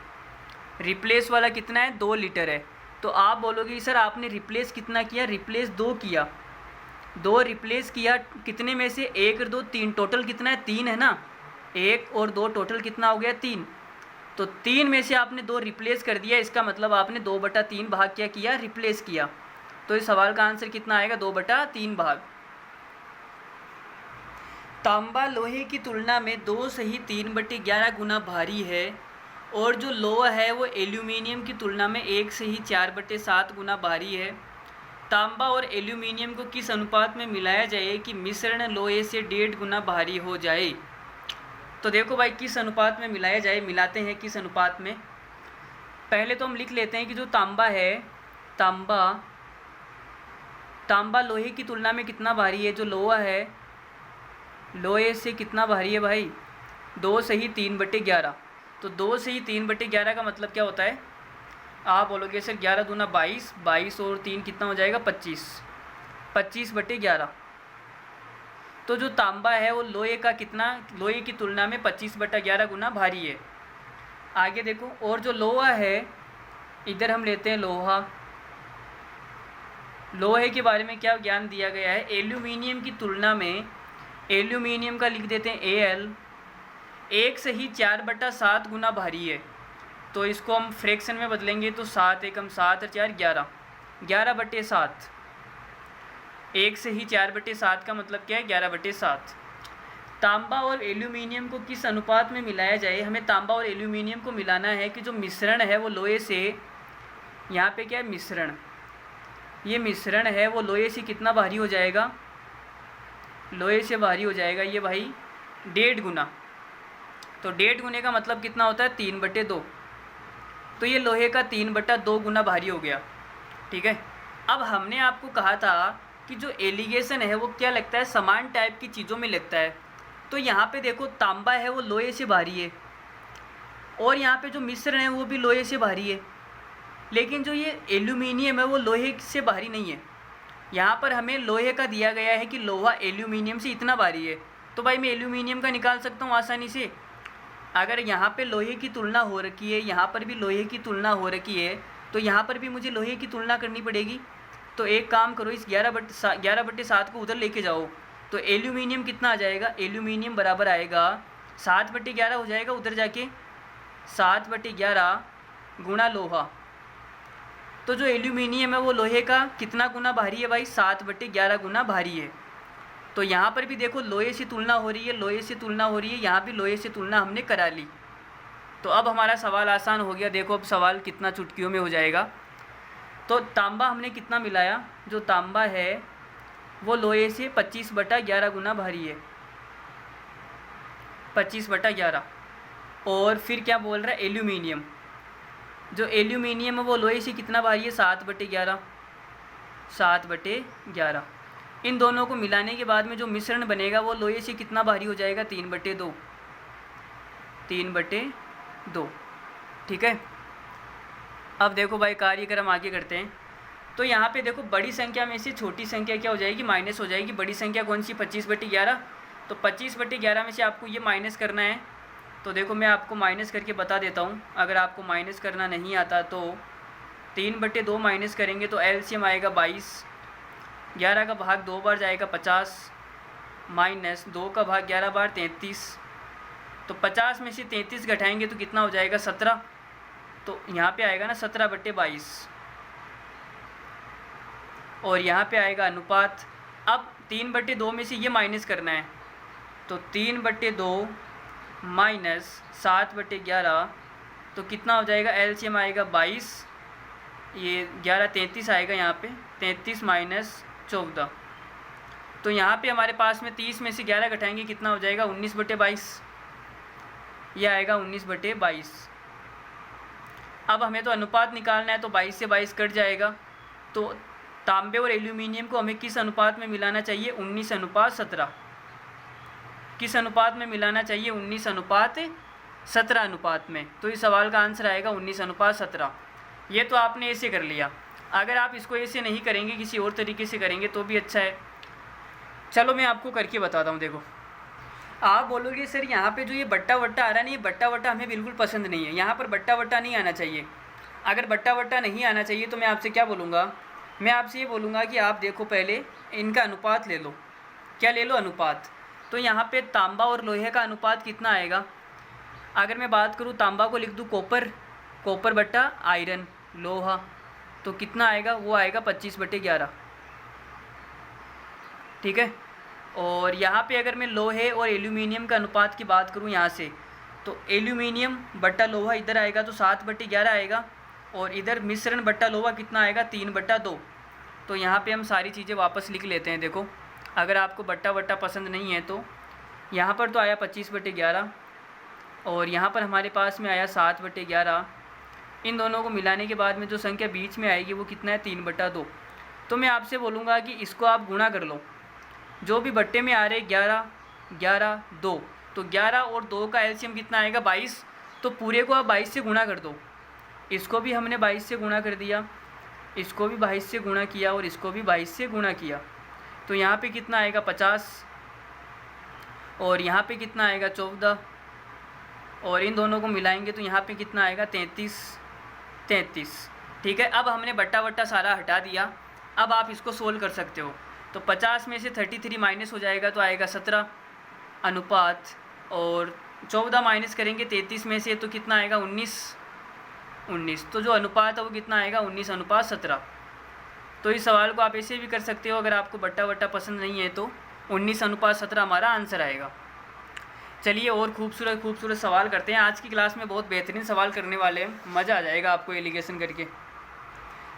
रिप्लेस वाला कितना है 2 लीटर है। तो आप बोलोगे सर आपने रिप्लेस कितना किया, रिप्लेस 2 किया, 2 रिप्लेस किया, कितने में से 1 और 2 3, टोटल कितना है 3 है ना, 1 और 2 टोटल कितना हो गया 3। तो 3 में से आपने 2 रिप्लेस कर दिया, इसका मतलब आपने 2/3 भाग क्या किया, रिप्लेस किया। तो इस सवाल का आंसर कितना आएगा 2/3 भाग। तांबा लोहे की तुलना में 2 से ही 3/11 गुना भारी है, और जो लोहा है वो एल्यूमिनियम की तुलना में 1 से ही 4/7 गुना भारी है। तांबा और एल्यूमिनियम को किस अनुपात में मिलाया जाए कि मिश्रण लोहे से 1.5 गुना भारी हो जाए। तो देखो भाई किस अनुपात में मिलाया जाए, मिलाते हैं किस अनुपात में। पहले तो हम लिख लेते हैं कि जो तांबा है, तांबा लोहे की तुलना में कितना भारी है, जो लोहा है लोहे से कितना भारी है भाई 2 से ही 3/11। तो 2 से ही 3/11 का मतलब क्या होता है? आप बोलोगे सर 11 दूना 22, 22 और 3 कितना हो जाएगा? 25, 25/11। तो जो तांबा है वो लोहे का कितना, लोहे की तुलना में 25/11 गुना भारी है। आगे देखो, और जो लोहा है, इधर हम लेते हैं लोहा। लोहे के बारे में क्या ज्ञान दिया गया है? एल्यूमिनियम की तुलना में एल्यूमिनियम का लिख देते हैं Al, 1 से ही 4/7 गुना भारी है। तो इसको हम फ्रैक्शन में बदलेंगे तो 7 एकम 7 और 4 11, 11/7। 1 से ही 4/7 का मतलब क्या है? 11/7। तांबा और एल्यूमिनियम को किस अनुपात में मिलाया जाए? हमें तांबा और एल्यूमिनियम को मिलाना है कि जो मिश्रण है वो लोहे से, यहाँ पे क्या है? मिश्रण, ये मिश्रण है वो लोहे से कितना भारी हो जाएगा? लोहे से भारी हो जाएगा ये भाई 1.5 गुना। तो 1.5 गुने का मतलब कितना होता है? 3/2। तो ये लोहे का 3/2 गुना भारी हो गया। ठीक है। अब हमने आपको कहा था कि जो एलिगेशन है वो क्या लगता है? समान टाइप की चीज़ों में लगता है। तो यहाँ पे देखो, तांबा है वो लोहे से भारी है, और यहाँ पे जो मिश्रण है वो भी लोहे से भारी है, लेकिन जो ये एल्यूमिनियम है वो लोहे से भारी नहीं है। यहाँ पर हमें लोहे का दिया गया है कि लोहा एल्यूमिनियम से इतना भारी है, तो भाई मैं एल्यूमिनियम का निकाल सकता हूँ आसानी से। अगर यहाँ पे लोहे की तुलना हो रखी है, यहाँ पर भी लोहे की तुलना हो रखी है, तो यहाँ पर भी मुझे लोहे की तुलना करनी पड़ेगी। तो एक काम करो, इस 11/7 को उधर लेके जाओ, तो एल्यूमिनियम कितना आ जाएगा? एल्यूमिनियम बराबर आएगा 7/11 हो जाएगा उधर जाके, 7/11 गुणा लोहा। तो जो एल्यूमिनियम है वो लोहे का कितना गुना भारी है भाई? 7/11 गुना भारी है। तो यहाँ पर भी देखो लोहे से तुलना हो रही है, लोहे से तुलना हो रही है, यहाँ भी लोहे से तुलना हमने करा ली। तो अब हमारा सवाल आसान हो गया। देखो अब सवाल कितना चुटकियों में हो जाएगा। तो तांबा हमने कितना मिलाया? जो तांबा है वो लोहे से 25/11 गुना भारी है, 25/11। और फिर क्या बोल रहा है? एल्यूमिनियम, जो एल्यूमिनियम है वो लोहे से कितना भारी है? 7/11, 7/11। इन दोनों को मिलाने के बाद में जो मिश्रण बनेगा वो लोहे से कितना भारी हो जाएगा? 3/2, 3/2। ठीक है। अब देखो भाई, कार्यक्रम आगे करते हैं। तो यहाँ पे देखो, बड़ी संख्या में से छोटी संख्या क्या हो जाएगी? माइनस हो जाएगी। बड़ी संख्या कौन सी? 25/11। तो 25/11 में से आपको ये माइनस करना है। तो देखो मैं आपको माइनस करके बता देता हूँ। अगर आपको माइनस करना नहीं आता तो 3/2 माइनस करेंगे तो एलसीएम आएगा 22। 11 का भाग 2 बार जाएगा 50, माइनस 2 का भाग 11 बार 33। तो 50 में से 33 घटाएंगे तो कितना हो जाएगा? 17। तो यहाँ पे आएगा ना 17/22, और यहाँ पे आएगा अनुपात। अब 3/2 में से ये माइनस करना है, तो 3/2 माइनस 7/11, तो कितना हो जाएगा? एलसीएम आएगा 22, ये 11 33 आएगा यहाँ पे, 33 माइनस 14। तो यहाँ पे हमारे पास में 30 में से 11 घटाएंगे कितना हो जाएगा? 19/22, ये आएगा 19/22। अब हमें तो अनुपात निकालना है, तो 22 से 22 कट जाएगा। तो तांबे और एल्यूमिनियम को हमें किस अनुपात में मिलाना चाहिए? 19:17। किस अनुपात में मिलाना चाहिए? 19:17 अनुपात में। तो इस सवाल का आंसर आएगा 19:17। ये तो आपने ऐसे कर लिया। अगर आप इसको ऐसे नहीं करेंगे, किसी और तरीके से करेंगे तो भी अच्छा है। चलो मैं आपको करके बताता हूँ। देखो, आप बोलोगे सर यहाँ पे जो ये बट्टा वट्टा आ रहा नहीं, बट्टा वट्टा हमें बिल्कुल पसंद नहीं है। यहाँ पर बट्टा वट्टा नहीं आना चाहिए। अगर बट्टा वट्टा नहीं आना चाहिए तो मैं आपसे क्या बोलूँगा? मैं आपसे ये बोलूँगा कि आप देखो पहले इनका अनुपात ले लो। क्या ले लो? अनुपात। तो यहाँ पे तांबा और लोहे का अनुपात कितना आएगा? अगर मैं बात करूँ, तांबा को लिख दूँ कॉपर, कॉपर बट्टा आयरन लोहा, तो कितना आएगा? वो आएगा 25/11। ठीक है। और यहाँ पे अगर मैं लोहे और एल्यूमिनियम का अनुपात की बात करूँ यहाँ से, तो एल्यूमिनियम बट्टा लोहा इधर आएगा तो 7/11 आएगा, और इधर मिश्रण बट्टा लोहा कितना आएगा? 3/2। तो यहाँ पे हम सारी चीज़ें वापस लिख लेते हैं। देखो, अगर आपको बट्टा वट्टा पसंद नहीं है तो यहाँ पर तो आया 25/11, और यहाँ पर हमारे पास में आया 7/11। इन दोनों को मिलाने के बाद में जो संख्या बीच में आएगी वो कितना है? 3/2। तो मैं आपसे बोलूँगा कि इसको आप गुणा कर लो। जो भी बट्टे में आ रहे 11, 11, 2, तो 11 और 2 का एलसीएम कितना आएगा? 22। तो पूरे को आप 22 से गुणा कर दो। इसको भी हमने 22 से गुणा कर दिया, इसको भी 22 से गुणा किया और इसको भी 22 से गुणा किया। तो यहाँ पे कितना आएगा 50 और यहाँ पे कितना आएगा 14 और इन दोनों को मिलाएंगे तो यहाँ पे कितना आएगा 33। ठीक है, अब हमने बट्टा वट्टा सारा हटा दिया। अब आप इसको सोल्व कर सकते हो। तो 50 में से 33 माइनस हो जाएगा तो आएगा 17 अनुपात, और 14 माइनस करेंगे 33 में से तो कितना आएगा 19। तो जो अनुपात है वो कितना आएगा 19 अनुपात 17। तो इस सवाल को आप ऐसे भी कर सकते हो, अगर आपको बट्टा वट्टा पसंद नहीं है तो 19 अनुपात 17 हमारा आंसर आएगा। चलिए और खूबसूरत सवाल करते हैं। आज की क्लास में बहुत बेहतरीन सवाल करने वाले हैं, मज़ा आ जाएगा आपको एलिगेशन करके।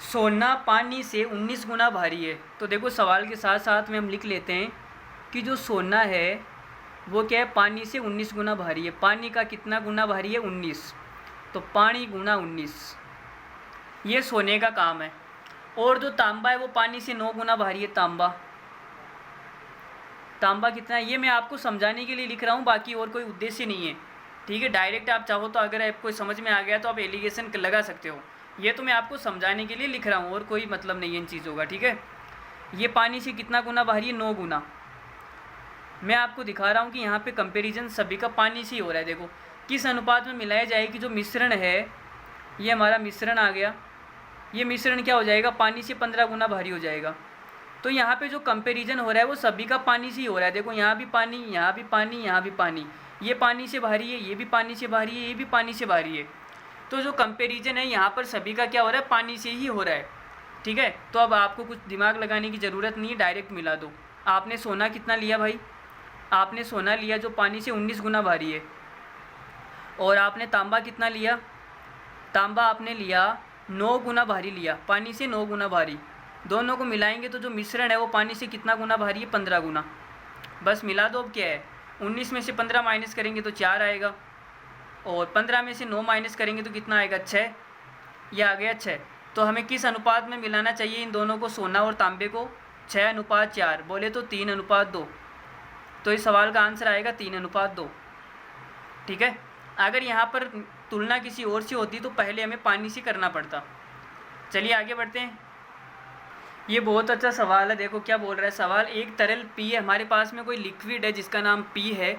सोना पानी से 19 गुना भारी है। तो देखो सवाल के साथ साथ में हम लिख लेते हैं कि जो सोना है वो क्या है, पानी से 19 गुना भारी है। पानी का कितना गुना भारी है 19, तो पानी गुना 19, ये सोने का काम है। और जो तांबा है वो पानी से 9 गुना भारी है। तांबा कितना है ये मैं आपको समझाने के लिए लिख रहा हूँ, बाकी और कोई उद्देश्य नहीं है। ठीक है, डायरेक्ट आप चाहो तो अगर आपको समझ में आ गया तो आप एलिगेशन लगा सकते हो। ये तो मैं आपको समझाने के लिए लिख रहा हूँ और कोई मतलब नहीं है इन चीज़ों का। ठीक है, ये पानी से कितना गुना भारी है 9 गुना। मैं आपको दिखा रहा हूँ कि यहाँ पे कंपैरिजन सभी का पानी से ही हो रहा है। देखो किस अनुपात में मिलाया जाए कि जो मिश्रण है, ये हमारा मिश्रण आ गया, ये मिश्रण क्या हो जाएगा पानी से 15 गुना भारी हो जाएगा। तो यहाँ पे जो कंपैरिजन हो रहा है वो सभी का पानी से ही हो रहा है। देखो यहाँ भी पानी, यहाँ भी पानी, यहाँ भी पानी, ये पानी से भारी है, ये भी पानी से भारी है, ये भी पानी से भारी है। तो जो कंपैरिजन है यहाँ पर सभी का क्या हो रहा है, पानी से ही हो रहा है। ठीक है, तो अब आपको कुछ दिमाग लगाने की ज़रूरत नहीं है, डायरेक्ट मिला दो। आपने सोना कितना लिया भाई, आपने सोना लिया जो पानी से 19 गुना भारी है, और आपने तांबा कितना लिया, तांबा आपने लिया 9 गुना भारी लिया, पानी से 9 गुना भारी। दोनों को मिलाएंगे तो जो मिश्रण है वो पानी से कितना गुना भारी है 15 गुना। बस मिला दो। अब क्या है 19 में से 15 माइनस करेंगे तो 4 आएगा, और 15 में से 9 माइनस करेंगे तो कितना आएगा 6, यह आ गया 6। तो हमें किस अनुपात में मिलाना चाहिए इन दोनों को, सोना और तांबे को, 6 अनुपात 4, बोले तो 3 अनुपात 2। तो इस सवाल का आंसर आएगा 3 अनुपात 2। ठीक है, अगर यहाँ पर तुलना किसी और से होती तो पहले हमें पानी से करना पड़ता। चलिए आगे बढ़ते हैं। ये बहुत अच्छा सवाल है। देखो क्या बोल रहा है सवाल, एक तरल पी है, हमारे पास में कोई लिक्विड है जिसका नाम पी है।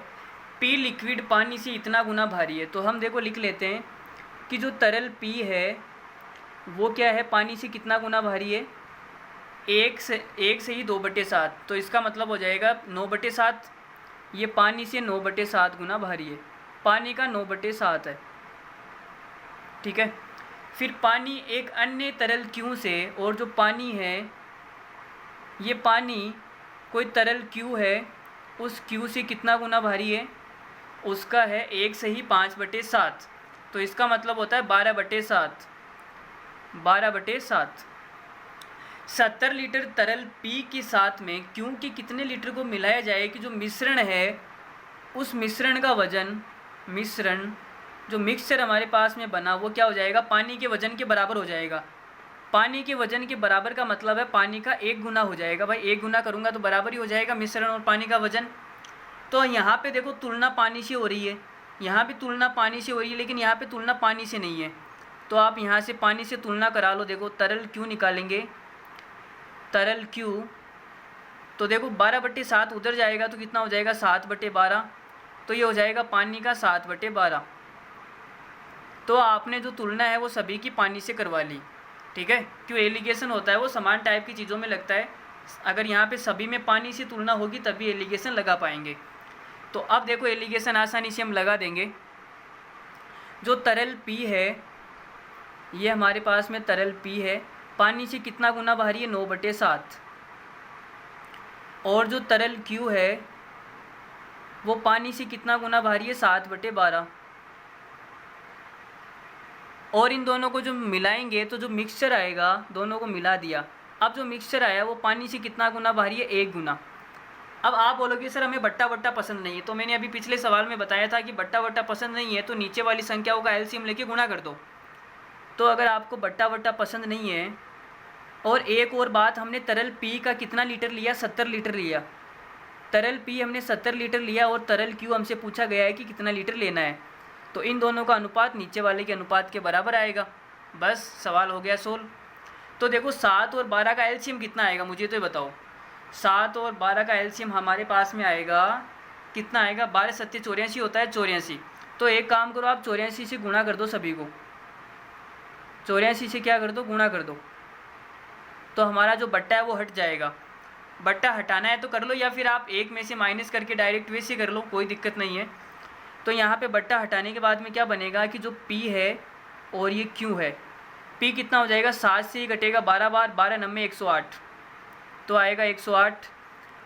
पी लिक्विड पानी से इतना गुना भारी है। तो हम देखो लिख लेते हैं कि जो तरल पी है वो क्या है, पानी से कितना गुना भारी है, 1 से ही 2/7। तो इसका मतलब हो जाएगा 9/7। ये पानी से 9/7 गुना भारी है, पानी का 9/7 है। ठीक है, फिर पानी एक अन्य तरल क्यू से, और जो पानी है ये पानी कोई तरल क्यू है, उस क्यू से कितना गुना भारी है, उसका है 1 से ही 5/7। तो इसका मतलब होता है 12/7। 12/7। 70 लीटर तरल पी के साथ में क्यू के कितने लीटर को मिलाया जाए कि जो मिश्रण है उस मिश्रण का वजन, मिश्रण जो मिक्सचर हमारे पास में बना वो क्या हो जाएगा, पानी के वजन के बराबर हो जाएगा। पानी के वजन के बराबर का मतलब है पानी का 1 गुना हो जाएगा। भाई 1 गुना करूँगा तो बराबर ही हो जाएगा मिश्रण और पानी का वजन। तो यहाँ पे देखो तुलना पानी से हो रही है, यहाँ भी तुलना पानी से हो रही है, लेकिन यहाँ पे तुलना पानी से नहीं है। तो आप यहाँ से पानी से तुलना करा लो। देखो तरल क्यू निकालेंगे, तरल क्यू, तो देखो 12/7 उधर जाएगा तो कितना हो जाएगा 7/12। तो ये हो जाएगा पानी का 7/12। तो आपने जो तुलना है वो सभी की पानी से करवा ली। ठीक है, क्यों एलिगेशन होता है वो समान टाइप की चीज़ों में लगता है। अगर यहाँ पे सभी में पानी से तुलना होगी तभी एलिगेशन लगा पाएंगे। तो अब देखो एलिगेशन आसानी से हम लगा देंगे। जो तरल पी है, ये हमारे पास में तरल पी है, पानी से कितना गुना भारी है 9/7। और जो तरल क्यू है वो पानी से कितना गुना भारी है 7/12। और इन दोनों को जो मिलाएंगे तो जो मिक्सचर आएगा, दोनों को मिला दिया, अब जो मिक्सचर आया वो पानी से कितना गुना भारी है 1 गुना। अब आप बोलोगे सर हमें बट्टा वट्टा पसंद नहीं है। तो मैंने अभी पिछले सवाल में बताया था कि बट्टा वट्टा पसंद नहीं है तो नीचे वाली संख्याओं का एलसीएम लेके गुणा कर दो। तो अगर आपको बट्टा वट्टा पसंद नहीं है, और एक और बात, हमने तरल पी का कितना लीटर लिया, 70 लीटर लिया। तरल पी हमने 70 लीटर लिया और तरल क्यू हमसे पूछा गया है कि कितना लीटर लेना है। तो इन दोनों का अनुपात नीचे वाले के अनुपात के बराबर आएगा। बस सवाल हो गया सोल्व। तो देखो 7 और 12 का एलसीएम कितना आएगा, मुझे तो बताओ। 7 और 12 का एलसीएम हमारे पास में आएगा, कितना आएगा, 12 सत्ते 84 होता है, 84। तो एक काम करो, आप 84 से गुणा कर दो, सभी को 84 से क्या कर दो, गुणा कर दो। तो हमारा जो बट्टा है वो हट जाएगा। बट्टा हटाना है तो कर लो, या फिर आप एक में से माइनस करके डायरेक्ट वैसे कर लो, कोई दिक्कत नहीं है। तो यहाँ पे बट्टा हटाने के बाद में क्या बनेगा कि जो P है और ये Q है, P कितना हो जाएगा, 7 से ही कटेगा 12 बार, 12 9 108, तो आएगा 108।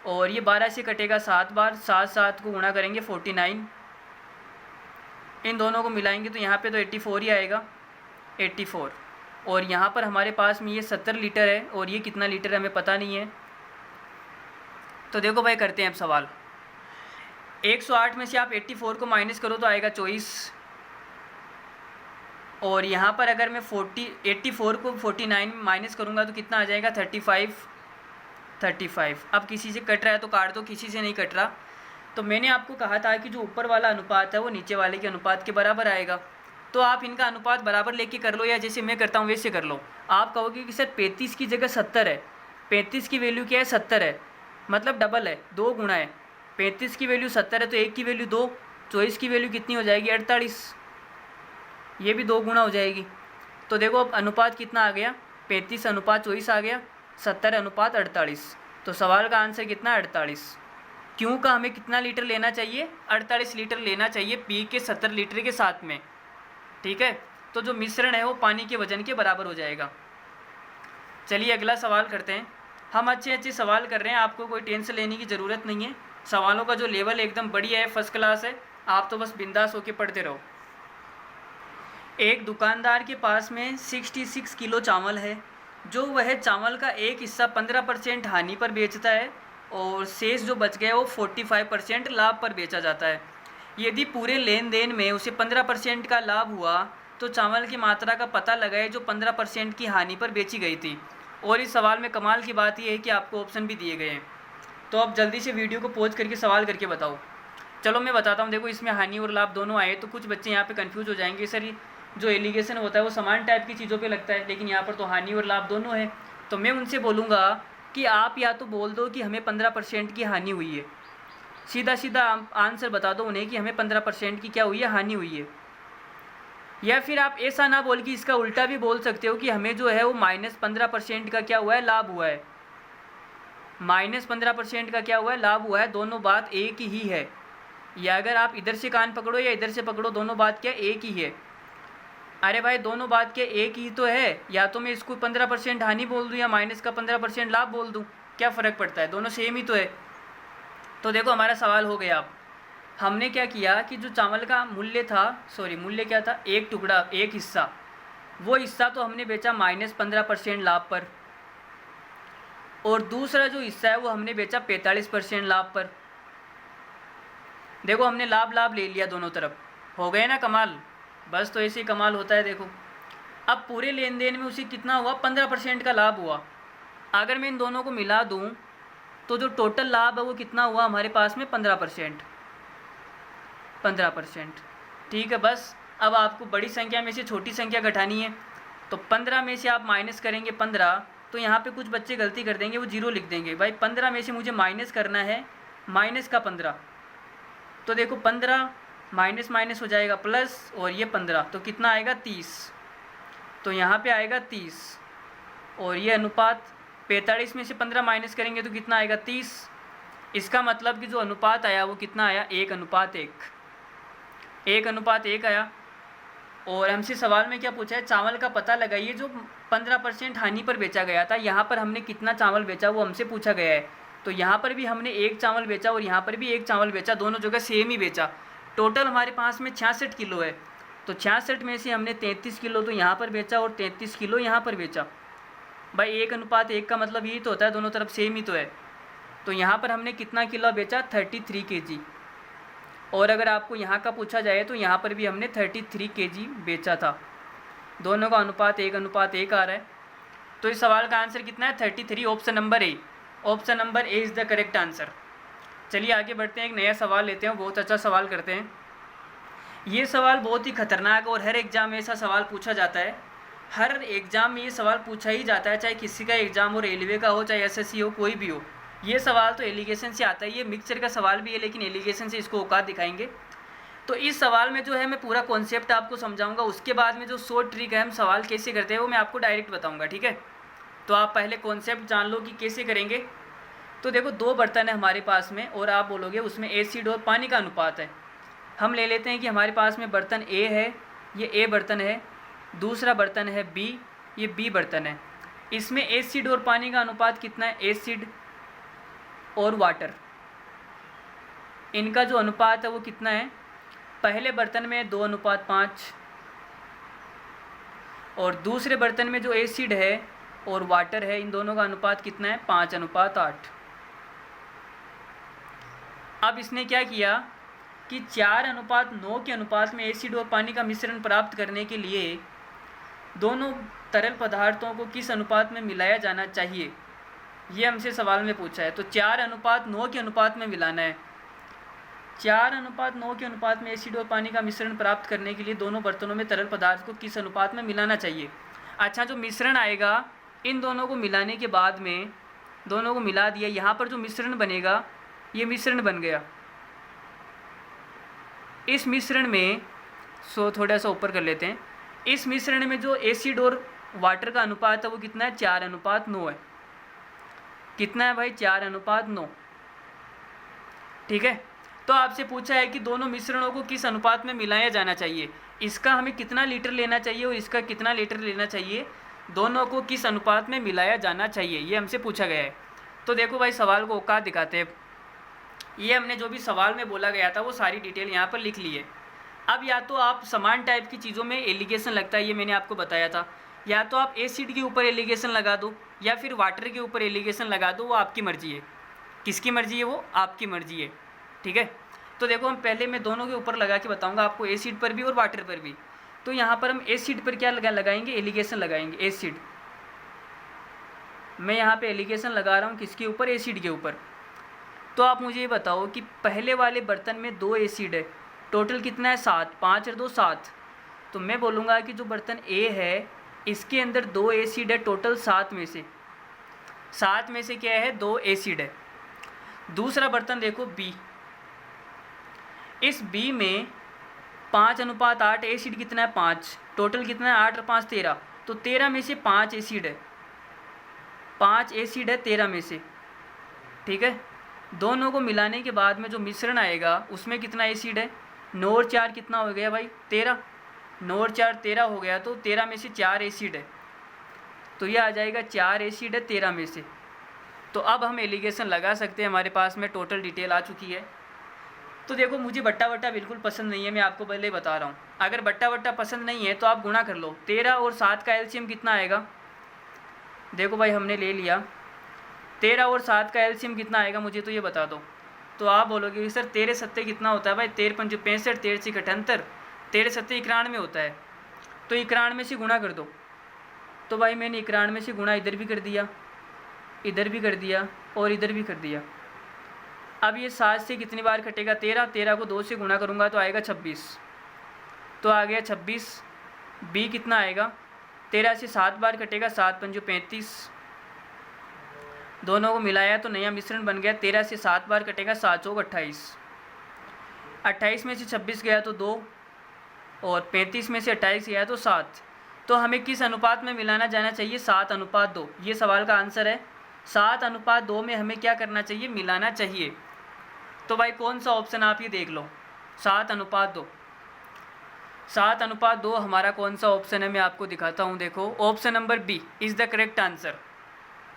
और ये 12 से कटेगा 7 बार, 7 7 को गुणा करेंगे 49। इन दोनों को मिलाएंगे तो यहाँ पे तो 84 ही आएगा, 84। और यहाँ पर हमारे पास में ये 70 लीटर है और ये कितना लीटर है हमें पता नहीं है। तो देखो भाई करते हैं अब सवाल। 108 में से आप 84 को माइनस करो तो आएगा 24। और यहाँ पर अगर मैं 84 को 49 में माइनस करूँगा तो कितना आ जाएगा, 35। अब किसी से कट रहा है तो काट दो, किसी से नहीं कट रहा। तो मैंने आपको कहा था कि जो ऊपर वाला अनुपात है वो नीचे वाले के अनुपात के बराबर आएगा। तो आप इनका अनुपात बराबर लेके कर लो, या जैसे मैं करता हूँ वैसे कर लो। आप कहोगे कि सर 35 की जगह 70 है, 35 की वैल्यू क्या है, 70 है, मतलब डबल है, 2 गुना है। 35 की वैल्यू 70 है तो 1 की वैल्यू 2, 24 की वैल्यू कितनी हो जाएगी, 48, ये भी 2 गुना हो जाएगी। तो देखो अब अनुपात कितना आ गया, 35 अनुपात 24 आ गया, 70 अनुपात 48। तो सवाल का आंसर कितना है, 48। क्यों का हमें कितना लीटर लेना चाहिए, 48 लीटर लेना चाहिए P के 70 लीटर के साथ में, ठीक है। तो जो मिश्रण है वो पानी के वजन के बराबर हो जाएगा। चलिए अगला सवाल करते हैं। हम अच्छे सवाल कर रहे हैं, आपको कोई टेंशन लेने की ज़रूरत नहीं है। सवालों का जो लेवल एकदम बढ़िया है, फर्स्ट क्लास है, आप तो बस बिंदास होके पढ़ते रहो। एक दुकानदार के पास में 66 किलो चावल है, जो वह चावल का एक हिस्सा 15% हानि पर बेचता है और शेष जो बच गया वो 45% लाभ पर बेचा जाता है। यदि पूरे लेन देन में उसे 15% का लाभ हुआ तो चावल की मात्रा का पता लगाए जो 15% की हानि पर बेची गई थी। और इस सवाल में कमाल की बात यह है कि आपको ऑप्शन भी दिए गए हैं। तो अब जल्दी से वीडियो को पॉज करके सवाल करके बताओ। चलो मैं बताता हूँ। देखो इसमें हानि और लाभ दोनों आए, तो कुछ बच्चे यहाँ पे कंफ्यूज हो जाएंगे, सर जो एलिगेशन होता है वो समान टाइप की चीज़ों पे लगता है, लेकिन यहाँ पर तो हानि और लाभ दोनों है। तो मैं उनसे बोलूँगा कि आप या तो बोल दो कि हमें 15% की हानि हुई है, सीधा सीधा आंसर बता दो उन्हें कि हमें 15% की क्या हुई है, हानि हुई है। या फिर आप ऐसा ना बोल के इसका उल्टा भी बोल सकते हो कि हमें जो है वो -15% का क्या हुआ है, लाभ हुआ है। -15% का क्या हुआ है, लाभ हुआ है। दोनों बात एक ही है। या अगर आप इधर से कान पकड़ो या इधर से पकड़ो, दोनों बात क्या एक ही है। अरे भाई दोनों बात क्या एक ही तो है। या तो मैं इसको 15% हानि बोल दूँ या माइनस का 15% लाभ बोल दूँ, क्या फ़र्क पड़ता है, दोनों सेम ही तो है। तो देखो हमारा सवाल हो गया। अब हमने क्या किया कि जो चावल का मूल्य था, मूल्य क्या था, एक टुकड़ा, एक हिस्सा, वो हिस्सा तो हमने बेचा -15% लाभ पर, और दूसरा जो हिस्सा है वो हमने बेचा 45% लाभ पर। देखो हमने लाभ लाभ ले लिया दोनों तरफ, हो गए ना कमाल। बस तो ऐसे ही कमाल होता है। देखो अब पूरे लेन देन में उसे कितना हुआ, 15% का लाभ हुआ। अगर मैं इन दोनों को मिला दूं तो जो टोटल लाभ है वो कितना हुआ हमारे पास में, 15%। ठीक है। बस अब आपको बड़ी संख्या में से छोटी संख्या घटानी है, तो 15 में से आप माइनस करेंगे 15, तो यहाँ पे कुछ बच्चे गलती कर देंगे, वो 0 लिख देंगे। भाई 15 में से मुझे माइनस करना है माइनस का 15, तो देखो 15 माइनस माइनस हो जाएगा प्लस, और ये 15, तो कितना आएगा, 30। तो यहाँ पे आएगा 30, और ये अनुपात 45 में से 15 माइनस करेंगे तो कितना आएगा, 30। इसका मतलब कि जो अनुपात आया वो कितना आया, 1:1, 1:1 आया। और हमसे सवाल में क्या पूछा है, चावल का पता लगाइए जो 15% हानि पर बेचा गया था। यहाँ पर हमने कितना चावल बेचा वो हमसे पूछा गया है। तो यहाँ पर भी हमने एक चावल बेचा और यहाँ पर भी एक चावल बेचा, दोनों जगह सेम ही बेचा। टोटल हमारे पास में 66 किलो है, तो 66 में से हमने 33 किलो तो यहाँ पर बेचा और 33 किलो यहाँ पर बेचा। भाई 1:1 का मतलब यही तो होता है, दोनों तरफ सेम ही तो है। तो यहाँ पर हमने कितना किलो बेचा, 33 kg। और अगर आपको यहाँ का पूछा जाए तो यहाँ पर भी हमने 33 kg बेचा था। दोनों का अनुपात 1:1 आ रहा है। तो इस सवाल का आंसर कितना है, 33। Option number A, option number A is the correct answer. चलिए आगे बढ़ते हैं, एक नया सवाल लेते हैं, बहुत अच्छा सवाल करते हैं। ये सवाल बहुत ही खतरनाक और हर एग्ज़ाम में ऐसा सवाल पूछा जाता है। हर एग्ज़ाम में ये सवाल पूछा ही जाता है, चाहे किसी का एग्ज़ाम हो, रेलवे का हो, चाहे एसएससी हो, कोई भी हो। ये सवाल तो एलिगेशन से आता है। ये मिक्सचर का सवाल भी है, लेकिन एलिगेशन से इसको औकात दिखाएंगे। तो इस सवाल में जो है मैं पूरा कॉन्सेप्ट आपको समझाऊंगा। उसके बाद में जो शॉर्ट ट्रिक है, हम सवाल कैसे करते हैं वो मैं आपको डायरेक्ट बताऊंगा, ठीक है। तो आप पहले कॉन्सेप्ट जान लो कि कैसे करेंगे। तो देखो, दो बर्तन है हमारे पास में और आप बोलोगे उसमें एसिड और पानी का अनुपात है। हम ले लेते हैं कि हमारे पास में बर्तन ए है, ये ए बर्तन है, दूसरा बर्तन है बी, ये बी बर्तन है। इसमें एसिड और पानी का अनुपात कितना है? एसिड और वाटर, इनका जो अनुपात है वो कितना है? पहले बर्तन में 2:5 और दूसरे बर्तन में जो एसिड है और वाटर है, इन दोनों का अनुपात कितना है? 5:8। अब इसने क्या किया कि 4:9 के अनुपात में एसिड और पानी का मिश्रण प्राप्त करने के लिए दोनों तरल पदार्थों को किस अनुपात में मिलाया जाना चाहिए, ये हमसे सवाल में पूछा है। तो 4:9 के अनुपात में मिलाना है। 4:9 के अनुपात में एसिड और पानी का मिश्रण प्राप्त करने के लिए दोनों बर्तनों में तरल पदार्थ को किस अनुपात में मिलाना चाहिए। अच्छा, जो मिश्रण आएगा, इन दोनों को मिलाने के बाद में दोनों को मिला दिया, यहाँ पर जो मिश्रण बनेगा ये मिश्रण बन गया। इस मिश्रण में थोड़ा सा ऊपर कर लेते हैं। इस मिश्रण में जो एसिड और वाटर का अनुपात है वो कितना है? 4:9 है। कितना है भाई? 4:9। ठीक है। तो आपसे पूछा है कि दोनों मिश्रणों को किस अनुपात में मिलाया जाना चाहिए, इसका हमें कितना लीटर लेना चाहिए और इसका कितना लीटर लेना चाहिए, दोनों को किस अनुपात में मिलाया जाना चाहिए, ये हमसे पूछा गया है। तो देखो भाई, सवाल को औकात दिखाते हैं। ये हमने जो भी सवाल में बोला गया था वो सारी डिटेल यहाँ पर लिख ली है। अब या तो आप समान टाइप की चीज़ों में एलिगेशन लगता है, ये मैंने आपको बताया था, या तो आप एसिड के ऊपर एलिगेशन लगा दो या फिर वाटर के ऊपर एलिगेशन लगा दो, वो आपकी मर्ज़ी है। किसकी मर्ज़ी है? वो आपकी मर्ज़ी है, ठीक है। तो देखो, हम पहले मैं दोनों के ऊपर लगा के बताऊंगा आपको, एसिड पर भी और वाटर पर भी। तो यहाँ पर हम एसिड पर क्या लगाएंगे? एलिगेशन लगाएंगे। एसिड, मैं यहाँ पे एलिगेशन लगा रहा हूँ किसके ऊपर? एसिड के ऊपर। तो आप मुझे ये बताओ कि पहले वाले बर्तन में 2 एसिड है, टोटल कितना है? 7। 5 और 2 7। तो मैं बोलूँगा कि जो बर्तन ए है इसके अंदर 2 एसिड है, टोटल 7 में से। 7 में से क्या है? 2 एसिड है। दूसरा बर्तन देखो बी, इस बी में 5:8 एसिड कितना है? 5। टोटल कितना है? 8 और 5 13। तो 13 में से 5 एसिड है, 5 एसिड है 13 में से, ठीक है। दोनों को मिलाने के बाद में जो मिश्रण आएगा उसमें कितना एसिड है? 9 और 4 कितना हो गया भाई? 13। 9 और 4 13 हो गया, तो 13 में से 4 एसिड है, तो ये आ जाएगा 4 एसिड है 13 में से। तो अब हम एलिगेशन लगा सकते हैं, हमारे पास में टोटल डिटेल आ चुकी है। तो देखो, मुझे बट्टा वट्टा बिल्कुल पसंद नहीं है, मैं आपको पहले बता रहा हूँ। अगर बट्टा वट्टा पसंद नहीं है तो आप गुणा कर लो। 13 और 7 का एलसीएम कितना आएगा? देखो भाई, हमने ले लिया 13 और 7 का एलसीएम कितना आएगा, मुझे तो ये बता दो। तो आप बोलोगे कि सर 13 सत्ते कितना होता है भाई? 13 पंजे 65, 13 से 78, 13 सत्ते 91 होता है, तो 91 से गुणा कर दो। तो भाई मैंने 91 से गुणा इधर भी कर दिया, इधर भी कर दिया और इधर भी कर दिया। अब ये 7 से कितनी बार कटेगा? 13। 13 को 2 से गुणा करूँगा तो आएगा 26, तो आ गया 26। बी कितना आएगा? 13 से 7 बार कटेगा, 7 पंजे 35। दोनों को मिलाया तो नया मिश्रण बन गया। 13 से 7 बार कटेगा, 7 चौक 28। 28 में से 26 गया तो 2, और 35 में से 28 गया तो 7। तो हमें किस अनुपात में मिलाना जाना चाहिए? 7:2। ये सवाल का आंसर है। 7:2 में हमें क्या करना चाहिए? मिलाना चाहिए। तो भाई कौन सा ऑप्शन आप ये देख लो, 7:2। 7:2 हमारा कौन सा ऑप्शन है मैं आपको दिखाता हूँ। देखो, option number B is the correct answer,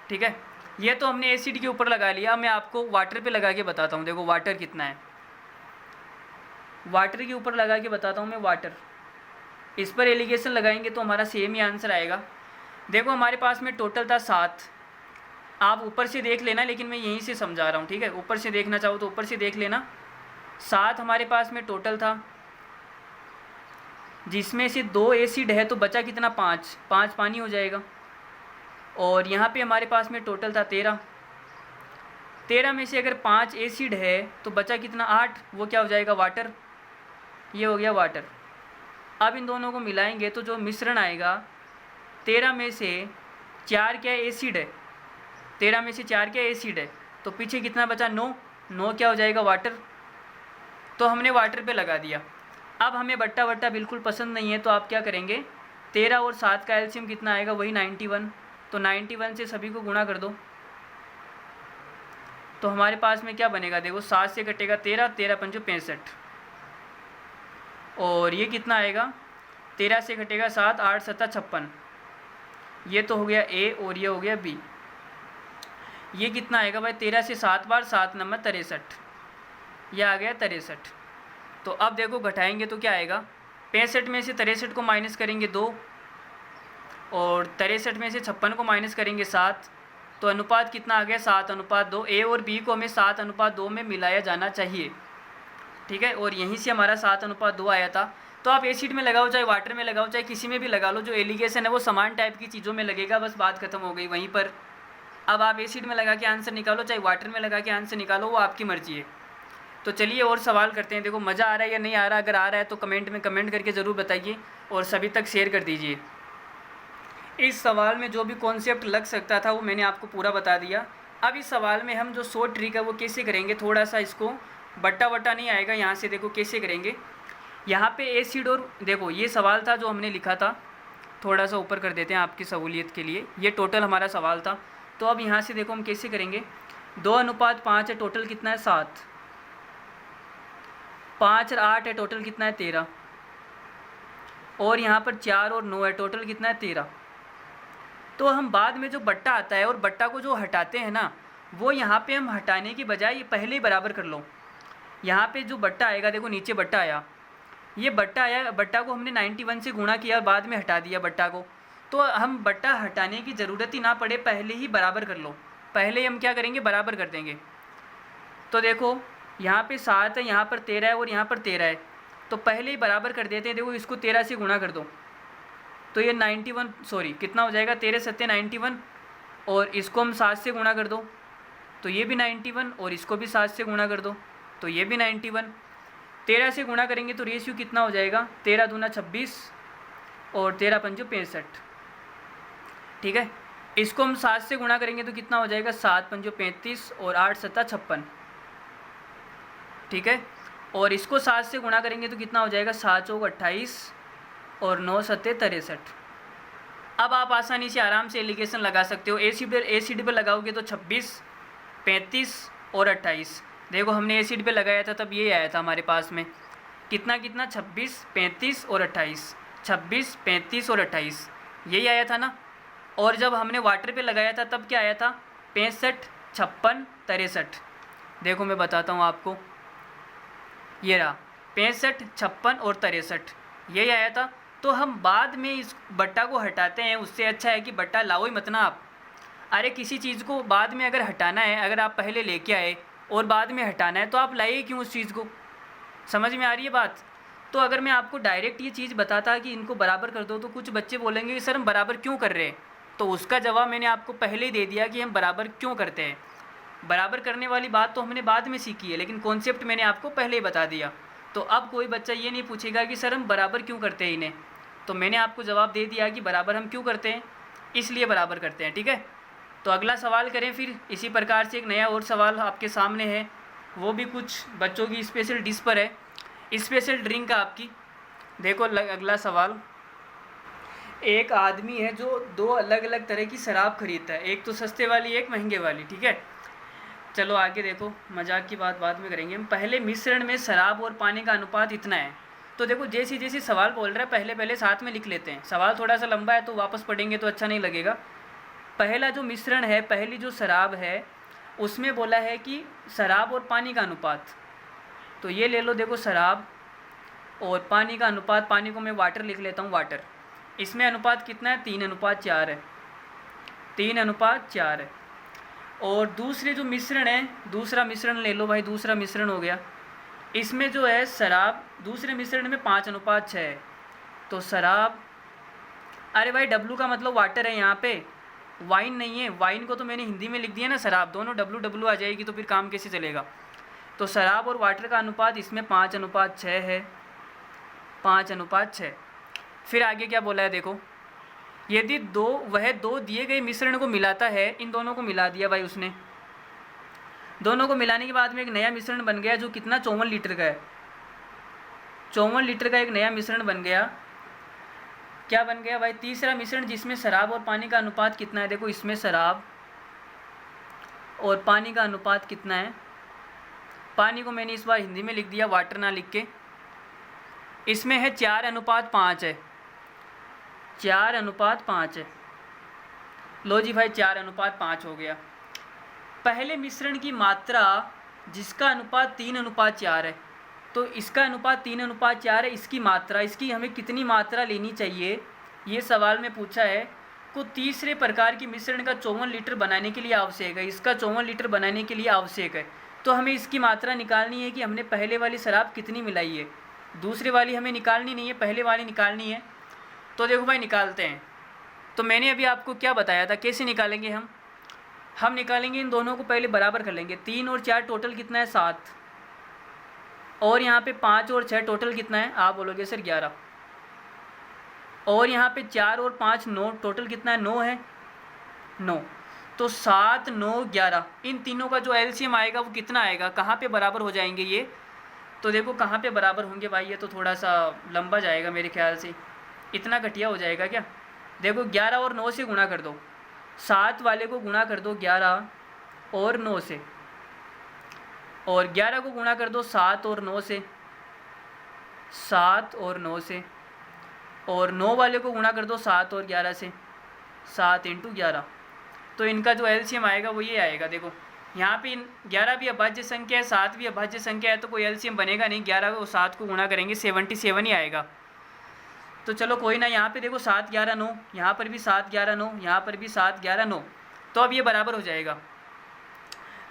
ठीक है। ये तो हमने एसिड के ऊपर लगा लिया, मैं आपको वाटर पे लगा के बताता हूँ। देखो वाटर कितना है, वाटर के ऊपर लगा के बताता हूँ मैं। वाटर, इस पर एलिगेशन लगाएंगे तो हमारा सेम ही आंसर आएगा। देखो हमारे पास में टोटल था 7, आप ऊपर से देख लेना, लेकिन मैं यहीं से समझा रहा हूँ, ठीक है। ऊपर से देखना चाहो तो ऊपर से देख लेना। 7 हमारे पास में टोटल था, जिसमें से 2 एसिड है, तो बचा कितना? 5। 5 पानी हो जाएगा। और यहाँ पे हमारे पास में टोटल था 13। 13 में से अगर 5 एसिड है तो बचा कितना? 8, वो क्या हो जाएगा? वाटर। ये हो गया वाटर। अब इन दोनों को मिलाएंगे तो जो मिश्रण आएगा 13 में से 4 क्या है, एसिड है। 13 में से 4 क्या एसिड है, तो पीछे कितना बचा, 9। 9 क्या हो जाएगा, वाटर। तो हमने वाटर पे लगा दिया। अब हमें बट्टा वट्टा बिल्कुल पसंद नहीं है, तो आप क्या करेंगे, 13 और 7 का एलसीएम कितना आएगा, वही 91। तो 91 से सभी को गुणा कर दो, तो हमारे पास में क्या बनेगा, देखो 7 से कटेगा 13, 13 पंचो 65, और ये कितना आएगा, 13 से कटेगा 7, 8 सत्ता 56। ये तो हो गया ए और ये हो गया बी। ये कितना आएगा भाई, 13 से 7 बार 7 नंबर 63, यह आ गया 63। तो अब देखो घटाएंगे तो क्या आएगा, 65 में से 63 को माइनस करेंगे 2, और 63 में से 56 को माइनस करेंगे 7, तो अनुपात कितना आ गया, 7:2। ए और बी को हमें 7:2 में मिलाया जाना चाहिए, ठीक है। और यहीं से हमारा 7:2 आया था। तो आप एसिड में लगाओ, चाहे वाटर में लगाओ, चाहे किसी में भी लगा लो, जो एलिगेशन है वो समान टाइप की चीज़ों में लगेगा, बस बात खत्म हो गई वहीं पर। अब आप एसिड में लगा के आंसर निकालो, चाहे वाटर में लगा के आंसर निकालो, वो आपकी मर्जी है। तो चलिए और सवाल करते हैं। देखो मज़ा आ रहा है या नहीं आ रहा, अगर आ रहा है तो कमेंट में कमेंट करके ज़रूर बताइए और सभी तक शेयर कर दीजिए। इस सवाल में जो भी कॉन्सेप्ट लग सकता था वो मैंने आपको पूरा बता दिया। अब इस सवाल में हम जो शॉर्ट ट्रिक है वो कैसे करेंगे, थोड़ा सा इसको बट्टा वट्टा नहीं आएगा, यहाँ से देखो कैसे करेंगे। यहाँ पे एसिड और देखो ये सवाल था जो हमने लिखा था, थोड़ा सा ऊपर कर देते हैं आपकी सहूलियत के लिए। ये टोटल हमारा सवाल था। तो अब यहाँ से देखो हम कैसे करेंगे, 2:5 है, टोटल कितना है 7, 5 और 8 है, टोटल कितना है 13, और यहाँ पर 4 और 9 है, टोटल कितना है 13। तो हम बाद में जो बट्टा आता है और बट्टा को जो हटाते हैं ना, वो यहाँ पे हम हटाने की बजाय ये पहले ही बराबर कर लो। यहाँ पे जो बट्टा आएगा, देखो नीचे बट्टा आया, ये बट्टा आया, बट्टा को हमने 91 से गुणा किया, बाद में हटा दिया बट्टा को। तो हम बट्टा हटाने की ज़रूरत ही ना पड़े, पहले ही बराबर कर लो। पहले हम क्या करेंगे, बराबर कर देंगे। तो देखो यहाँ पे 7 है, यहाँ पर 13 है और यहाँ पर 13 है, तो पहले ही बराबर कर देते हैं। देखो इसको 13 से गुणा कर दो, तो ये 91 सॉरी कितना हो जाएगा, 13 सत्ते 91, और इसको हम 7 से गुणा कर दो तो ये भी 91, और इसको भी 7 से गुणा कर दो तो ये भी 91। 13 से गुणा करेंगे तो रेशियो कितना हो जाएगा, 13 दूना 26 और 13 पंचो 65, ठीक है। इसको हम 7 से गुणा करेंगे तो कितना हो जाएगा, 7 पंचो 35 और 8 सत्ता 56, ठीक है। और इसको 7 से गुणा करेंगे तो कितना हो जाएगा, 7 चौक 28 और 9 सत्ते 63। अब आप आसानी से आराम से एलिगेशन लगा सकते हो। एसिड पे लगाओगे तो 26, 35 और 28। देखो हमने एसिड पे लगाया था तब ये आया था हमारे पास में, कितना कितना 26, 35 और 28, 26, 35 और 28, यही आया था ना। और जब हमने वाटर पे लगाया था तब क्या आया था, 65, 56, 63। देखो मैं बताता हूँ आपको, ये रहा 65, 56 और 63, यही आया था। तो हम बाद में इस बट्टा को हटाते हैं, उससे अच्छा है कि बट्टा लाओ ही मत ना आप। अरे किसी चीज़ को बाद में अगर हटाना है, अगर आप पहले लेके आए और बाद में हटाना है तो आप लाइए क्यों उस चीज़ को, समझ में आ रही है बात। तो अगर मैं आपको डायरेक्ट ये चीज़ बताता कि इनको बराबर कर दो तो कुछ बच्चे बोलेंगे कि सर हम बराबर क्यों कर रहे हैं, तो उसका जवाब मैंने आपको पहले ही दे दिया कि हम बराबर क्यों करते हैं। बराबर करने वाली बात तो हमने बाद में सीखी है, लेकिन कॉन्सेप्ट मैंने आपको पहले ही बता दिया। तो अब कोई बच्चा ये नहीं पूछेगा कि सर हम बराबर क्यों करते हैं इन्हें, तो मैंने आपको जवाब दे दिया कि बराबर हम क्यों करते हैं, इसलिए बराबर करते हैं, ठीक है। तो अगला सवाल करें फिर। इसी प्रकार से एक नया और सवाल आपके सामने है, वो भी कुछ बच्चों की स्पेशल डिश पर है, स्पेशल ड्रिंक का आपकी। देखो अगला सवाल, एक आदमी है जो 2 अलग अलग तरह की शराब खरीदता है, एक तो सस्ते वाली एक महंगे वाली, ठीक है। चलो आगे देखो, मजाक की बात बाद में करेंगे हम। पहले मिश्रण में शराब और पानी का अनुपात इतना है। तो देखो जैसे जैसे सवाल बोल रहा है पहले पहले साथ में लिख लेते हैं, सवाल थोड़ा सा लंबा है तो वापस पढ़ेंगे तो अच्छा नहीं लगेगा। पहला जो मिश्रण है, पहली जो शराब है, उसमें बोला है कि शराब और पानी का अनुपात, तो ये ले लो। देखो शराब और पानी का अनुपात, पानी को मैं वाटर लिख लेता हूँ, वाटर। इसमें अनुपात कितना है, 3:4 है, 3:4 है। और दूसरे जो मिश्रण है, दूसरा मिश्रण ले लो भाई, दूसरा मिश्रण हो गया। इसमें जो है शराब, दूसरे मिश्रण में 5:6 है, तो शराब, अरे भाई W का मतलब वाटर है यहाँ पे, वाइन नहीं है। वाइन को तो मैंने हिंदी में लिख दिया ना शराब, दोनों W आ जाएगी तो फिर काम कैसे चलेगा। तो शराब और वाटर का अनुपात इसमें 5:6 है, 5:6। फिर आगे क्या बोला है देखो, यदि वह दो दिए गए मिश्रण को मिलाता है, इन दोनों को मिला दिया भाई उसने, दोनों को मिलाने के बाद में एक नया मिश्रण बन गया जो कितना 54 लीटर का है। 54 लीटर का एक नया मिश्रण बन गया। क्या बन गया भाई? तीसरा मिश्रण जिसमें शराब और पानी का अनुपात कितना है, देखो इसमें शराब और पानी का अनुपात कितना है। पानी को मैंने इस बार हिंदी में लिख दिया, वाटर ना लिख के। इसमें है 4:5 है, 4:5 है। लो जी भाई 4:5 हो गया। पहले मिश्रण की मात्रा जिसका अनुपात 3:4 है, तो इसका अनुपात 3:4 है। इसकी मात्रा, इसकी हमें कितनी मात्रा लेनी चाहिए, ये सवाल में पूछा है। को तीसरे प्रकार की मिश्रण का 54 लीटर बनाने के लिए आवश्यक है, इसका 54 लीटर बनाने के लिए आवश्यक है। तो हमें इसकी मात्रा निकालनी है कि हमने पहले वाली शराब कितनी मिलाई है, दूसरी वाली हमें निकालनी नहीं है, पहले वाली निकालनी है। तो देखो भाई निकालते हैं। तो मैंने अभी आपको क्या बताया था, कैसे निकालेंगे हम निकालेंगे इन दोनों को पहले बराबर कर लेंगे। 3 और 4 टोटल कितना है 7, और यहाँ पे 5 और 6 टोटल कितना है, आप बोलोगे सर 11, और यहाँ पे 4 और 5 9 टोटल कितना है, 9 है, 9। तो 7 9 11 इन तीनों का जो एलसीएम आएगा वो कितना आएगा, कहाँ पे बराबर हो जाएंगे ये। तो देखो कहाँ पे बराबर होंगे भाई, ये तो थोड़ा सा लंबा जाएगा मेरे ख्याल से, इतना घटिया हो जाएगा क्या। देखो 11 और 9 से गुणा कर दो, 7 वाले को गुणा कर दो 11 और 9 से, और 11 को गुणा कर दो 7 और 9 से, 7 और 9 से, और 9 वाले को गुणा कर दो 7 और 11 से, 7 × 11। तो इनका जो एलसीएम आएगा वो ये आएगा। देखो यहाँ पे 11 भी अभाज्य संख्या है, 7 भी अभाज्य संख्या है, तो कोई एलसीएम बनेगा नहीं। 11 और 7 को गुणा करेंगे 77 ही आएगा। तो चलो कोई ना, यहाँ पे देखो 7 11 9, यहाँ पर भी 7 11 9, यहाँ पर भी 7 11 9, तो अब ये बराबर हो जाएगा।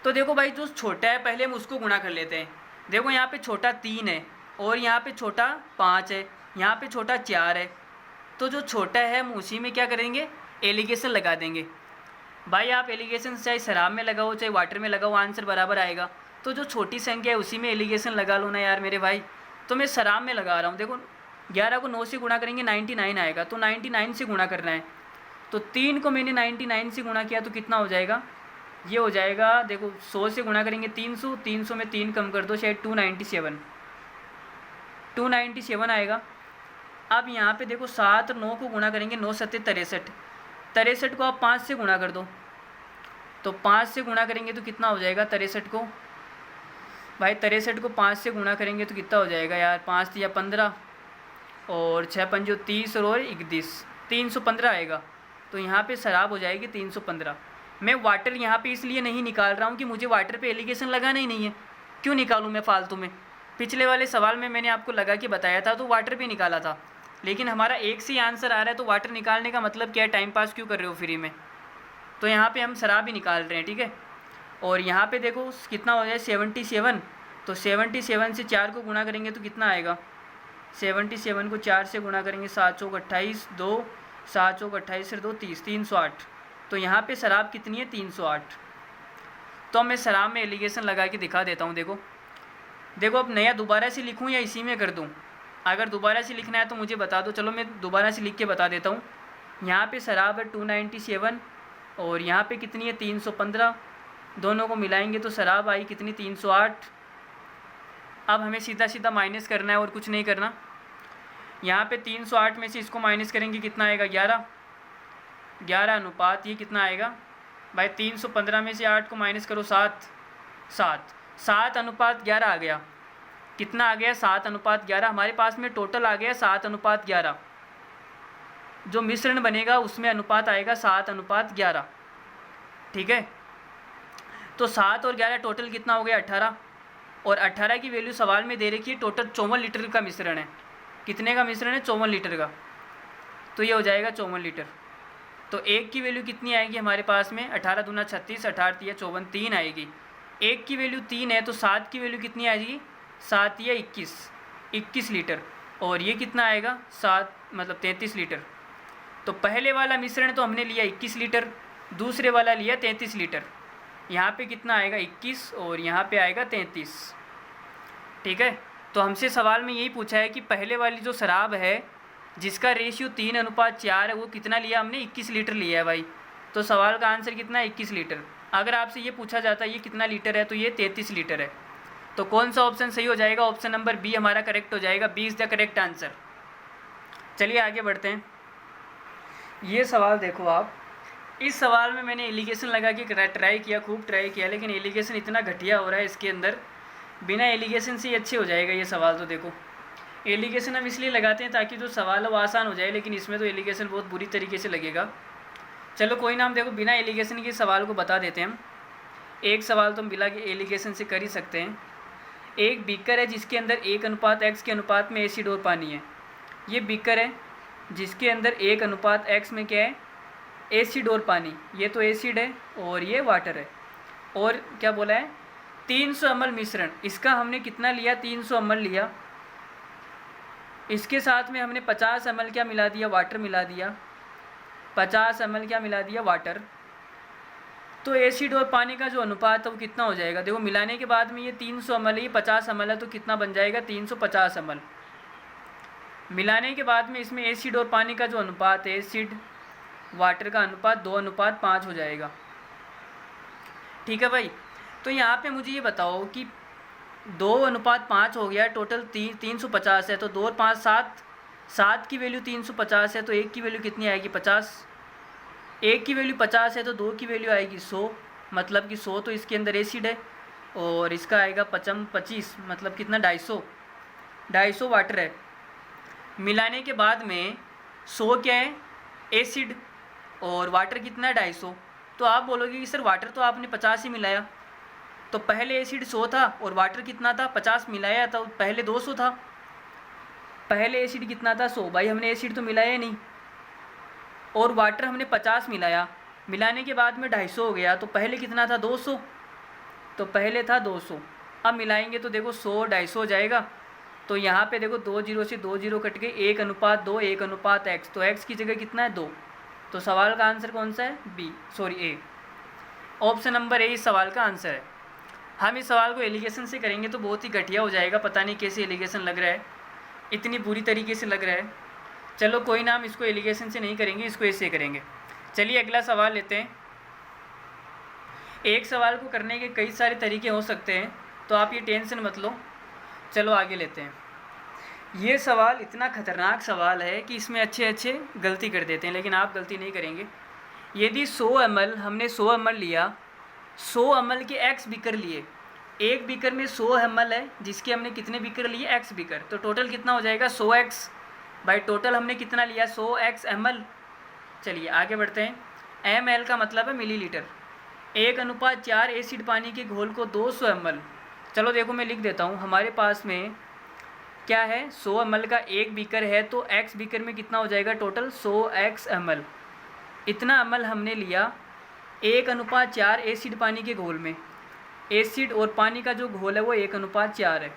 तो देखो भाई जो छोटा है पहले हम उसको गुणा कर लेते हैं। देखो यहाँ पे छोटा 3 है, और यहाँ पे छोटा 5 है, यहाँ पे छोटा 4 है। तो जो छोटा है हम उसी में क्या करेंगे, एलिगेशन लगा देंगे। भाई आप एलिगेशन चाहे शराब में लगाओ चाहे वाटर में लगाओ, आंसर बराबर आएगा। तो जो छोटी संख्या है उसी में एलिगेशन लगा लो ना यार मेरे भाई। तो मैं शराब में लगा रहा हूँ। देखो 11 को 9 से गुणा करेंगे 99 आएगा, तो 99 से गुणा करना है। तो 3 को मैंने 99 से गुणा किया तो कितना हो जाएगा, ये हो जाएगा। देखो 100 से गुणा करेंगे 300, 300 में 3 कम कर दो, शायद 297 आएगा। अब यहाँ पे देखो 7 और 9 को गुणा करेंगे, 9 7 63, 63 को आप 5 से गुणा कर दो, तो 5 से गुणा करेंगे तो कितना हो जाएगा 63 को, भाई 63 को 5 से गुणा करेंगे तो कितना हो जाएगा यार, 5 या 15 और 6 पंजो 30 और 31, 315 आएगा। तो यहाँ पे शराब हो जाएगी 315। मैं वाटर यहाँ पे इसलिए नहीं निकाल रहा हूँ कि मुझे वाटर पे एलिगेशन लगाना ही नहीं है, क्यों निकालूँ मैं फालतू में। पिछले वाले सवाल में मैंने आपको लगा के बताया था तो वाटर पे निकाला था, लेकिन हमारा एक से ही आंसर आ रहा है, तो वाटर निकालने का मतलब क्या है, टाइम पास क्यों कर रहे हो फ्री में। तो यहाँ पे हम शराब ही निकाल रहे हैं, ठीक है। और यहाँ पे देखो कितना हो जाए 77, तो 77 से 4 को गुणा करेंगे तो कितना आएगा, 77 को 4 से गुणा करेंगे 7 चौक 28, 2 7 चौक 28 से 2 30, 308। तो यहाँ पे शराब कितनी है 308। तो मैं शराब में एलिगेशन लगा के दिखा देता हूँ। देखो अब नया दोबारा से लिखूँ या इसी में कर दूँ। अगर दोबारा से लिखना है तो मुझे बता दो, चलो मैं दोबारा से लिख के बता देता हूँ। यहाँ पे शराब है 297 और यहाँ पे कितनी है 315, दोनों को मिलाएंगे तो शराब आई कितनी 308। अब हमें सीधा सीधा माइनस करना है और कुछ नहीं करना। यहाँ पे 308 में से इसको माइनस करेंगे कितना आएगा 11, 11 अनुपात ये कितना आएगा भाई 315 में से 8 को माइनस करो 7 अनुपात 11 आ गया। कितना आ गया 7:11। हमारे पास में टोटल आ गया 7:11। जो मिश्रण बनेगा उसमें अनुपात आएगा 7:11, ठीक है। तो 7 और 11 टोटल कितना हो गया 18, और 18 की वैल्यू सवाल में दे रखी है। टोटल 54 लीटर का मिश्रण है। कितने का मिश्रण है 54 लीटर का, तो ये हो जाएगा 54 लीटर। तो 1 की वैल्यू कितनी आएगी हमारे पास में 18 दूना 36, 18 या 54, 3 आएगी। 1 की वैल्यू 3 है तो 7 की वैल्यू कितनी आएगी 7 या 21 लीटर, और ये कितना आएगा 7 मतलब 33 लीटर। तो पहले वाला मिश्रण तो हमने लिया 21 लीटर, दूसरे वाला लिया 33 लीटर। यहाँ पे कितना आएगा 21 और यहाँ पे आएगा 33, ठीक है। तो हमसे सवाल में यही पूछा है कि पहले वाली जो शराब है जिसका रेशियो 3:4 है वो कितना लिया हमने, 21 लीटर लिया है भाई। तो सवाल का आंसर कितना है, 21 लीटर। अगर आपसे ये पूछा जाता है ये कितना लीटर है, तो ये 33 लीटर है। तो कौन सा ऑप्शन सही हो जाएगा, ऑप्शन नंबर बी हमारा करेक्ट हो जाएगा। B is the correct answer. चलिए आगे बढ़ते हैं। ये सवाल देखो आप, इस सवाल में मैंने एलिगेशन लगा के ट्राई किया, खूब ट्राई किया, लेकिन एलिगेशन इतना घटिया हो रहा है इसके अंदर, बिना एलिगेशन से ही अच्छे हो जाएगा ये सवाल। तो देखो एलिगेशन हम इसलिए लगाते हैं ताकि जो सवाल है वो आसान हो जाए, लेकिन इसमें तो एलिगेशन बहुत बुरी तरीके से लगेगा। चलो कोई ना, हम देखो बिना एलिगेशन के सवाल को बता देते हैं हम। एक सवाल तो हम बिना एलिगेशन से कर ही सकते हैं। एक बीकर है जिसके अंदर 1:x के अनुपात में एसिड और पानी है। ये बीकर है जिसके अंदर 1:x में क्या है, एसिड और पानी। ये तो एसिड है और ये वाटर है। और क्या बोला है, 300 ml मिश्रण। इसका हमने कितना लिया, 300 ml लिया। इसके साथ में हमने 50 ml क्या मिला दिया, वाटर मिला दिया। 50 ml क्या मिला दिया, वाटर। तो एसिड और पानी का जो अनुपात है वो कितना हो जाएगा, देखो मिलाने के बाद में ये 300 ml है, ये 50 ml है, तो कितना बन जाएगा, 350 ml। मिलाने के बाद में इसमें एसिड और पानी का जो अनुपात है, एसिड वाटर का अनुपात 2:5 हो जाएगा। ठीक है भाई। तो यहाँ पे मुझे ये बताओ कि 2:5 हो गया, टोटल 350 है, तो 2 और 5 7, 7 की वैल्यू 350 है, तो 1 की वैल्यू कितनी आएगी, 50। 1 की वैल्यू 50 है तो 2 की वैल्यू आएगी 100, मतलब कि 100 तो इसके अंदर एसिड है, और इसका आएगा 25, मतलब कितना, 250 वाटर है। मिलाने के बाद में 100 क्या है, एसिड, और वाटर कितना है, 250। तो आप बोलोगे कि सर वाटर तो आपने 50 ही मिलाया, तो पहले एसिड 100 था और वाटर कितना था, 50 मिलाया था, पहले 200 था। पहले एसिड कितना था, 100। भाई हमने एसिड तो मिलाया नहीं, और वाटर हमने 50 मिलाया, मिलाने के बाद में 250 हो गया। तो पहले कितना था, 200, तो पहले था 200। अब मिलाएंगे तो देखो 100 250 हो जाएगा। तो यहाँ पे देखो 2 0 से 2 0 कट गए, 1:2, 1:x, तो x की जगह कितना है, 2। तो सवाल का आंसर कौन सा है, B, sorry A, option number A इस सवाल का आंसर है। हम इस सवाल को एलिगेशन से करेंगे तो बहुत ही घटिया हो जाएगा, पता नहीं कैसे एलिगेशन लग रहा है, इतनी बुरी तरीके से लग रहा है। चलो कोई ना, हम इसको एलिगेशन से नहीं करेंगे, इसको ऐसे करेंगे। चलिए अगला सवाल लेते हैं। एक सवाल को करने के कई सारे तरीके हो सकते हैं, तो आप ये टेंशन मत लो। चलो आगे लेते हैं। ये सवाल इतना ख़तरनाक सवाल है कि इसमें अच्छे गलती कर देते हैं, लेकिन आप गलती नहीं करेंगे। यदि 100 ml, हमने 100 ml लिया, 100 ml के x बीकर लिए, एक बीकर में 100 ml है जिसके हमने कितने बीकर लिए, x बीकर, तो टोटल कितना हो जाएगा, 100x। भाई टोटल हमने कितना लिया, 100x ml। चलिए आगे बढ़ते हैं। ml का मतलब है मिलीलीटर। 1:4 एसिड पानी के घोल को 200 ml। चलो देखो मैं लिख देता हूँ, हमारे पास में क्या है, 100 ml का एक बीकर है, तो x बीकर में कितना हो जाएगा, टोटल 100x ml। इतना ml हमने लिया 1:4 एसिड पानी के घोल में। एसिड और पानी का जो घोल है वो 1:4 है।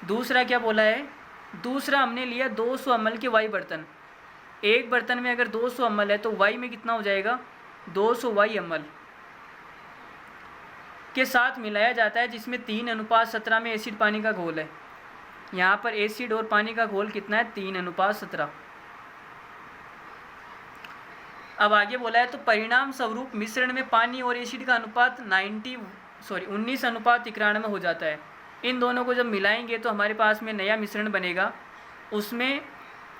दूसरा क्या बोला है, दूसरा हमने लिया 200 ml के वाई बर्तन। एक बर्तन में अगर 200 ml है तो वाई में कितना हो जाएगा, 200 वाई ml के साथ मिलाया जाता है, जिसमें 3:17 में एसिड पानी का घोल है। यहाँ पर एसिड और पानी का घोल कितना है, 3:17। अब आगे बोला है, तो परिणाम स्वरूप मिश्रण में पानी और एसिड का अनुपात 19:91 हो जाता है। इन दोनों को जब मिलाएंगे तो हमारे पास में नया मिश्रण बनेगा, उसमें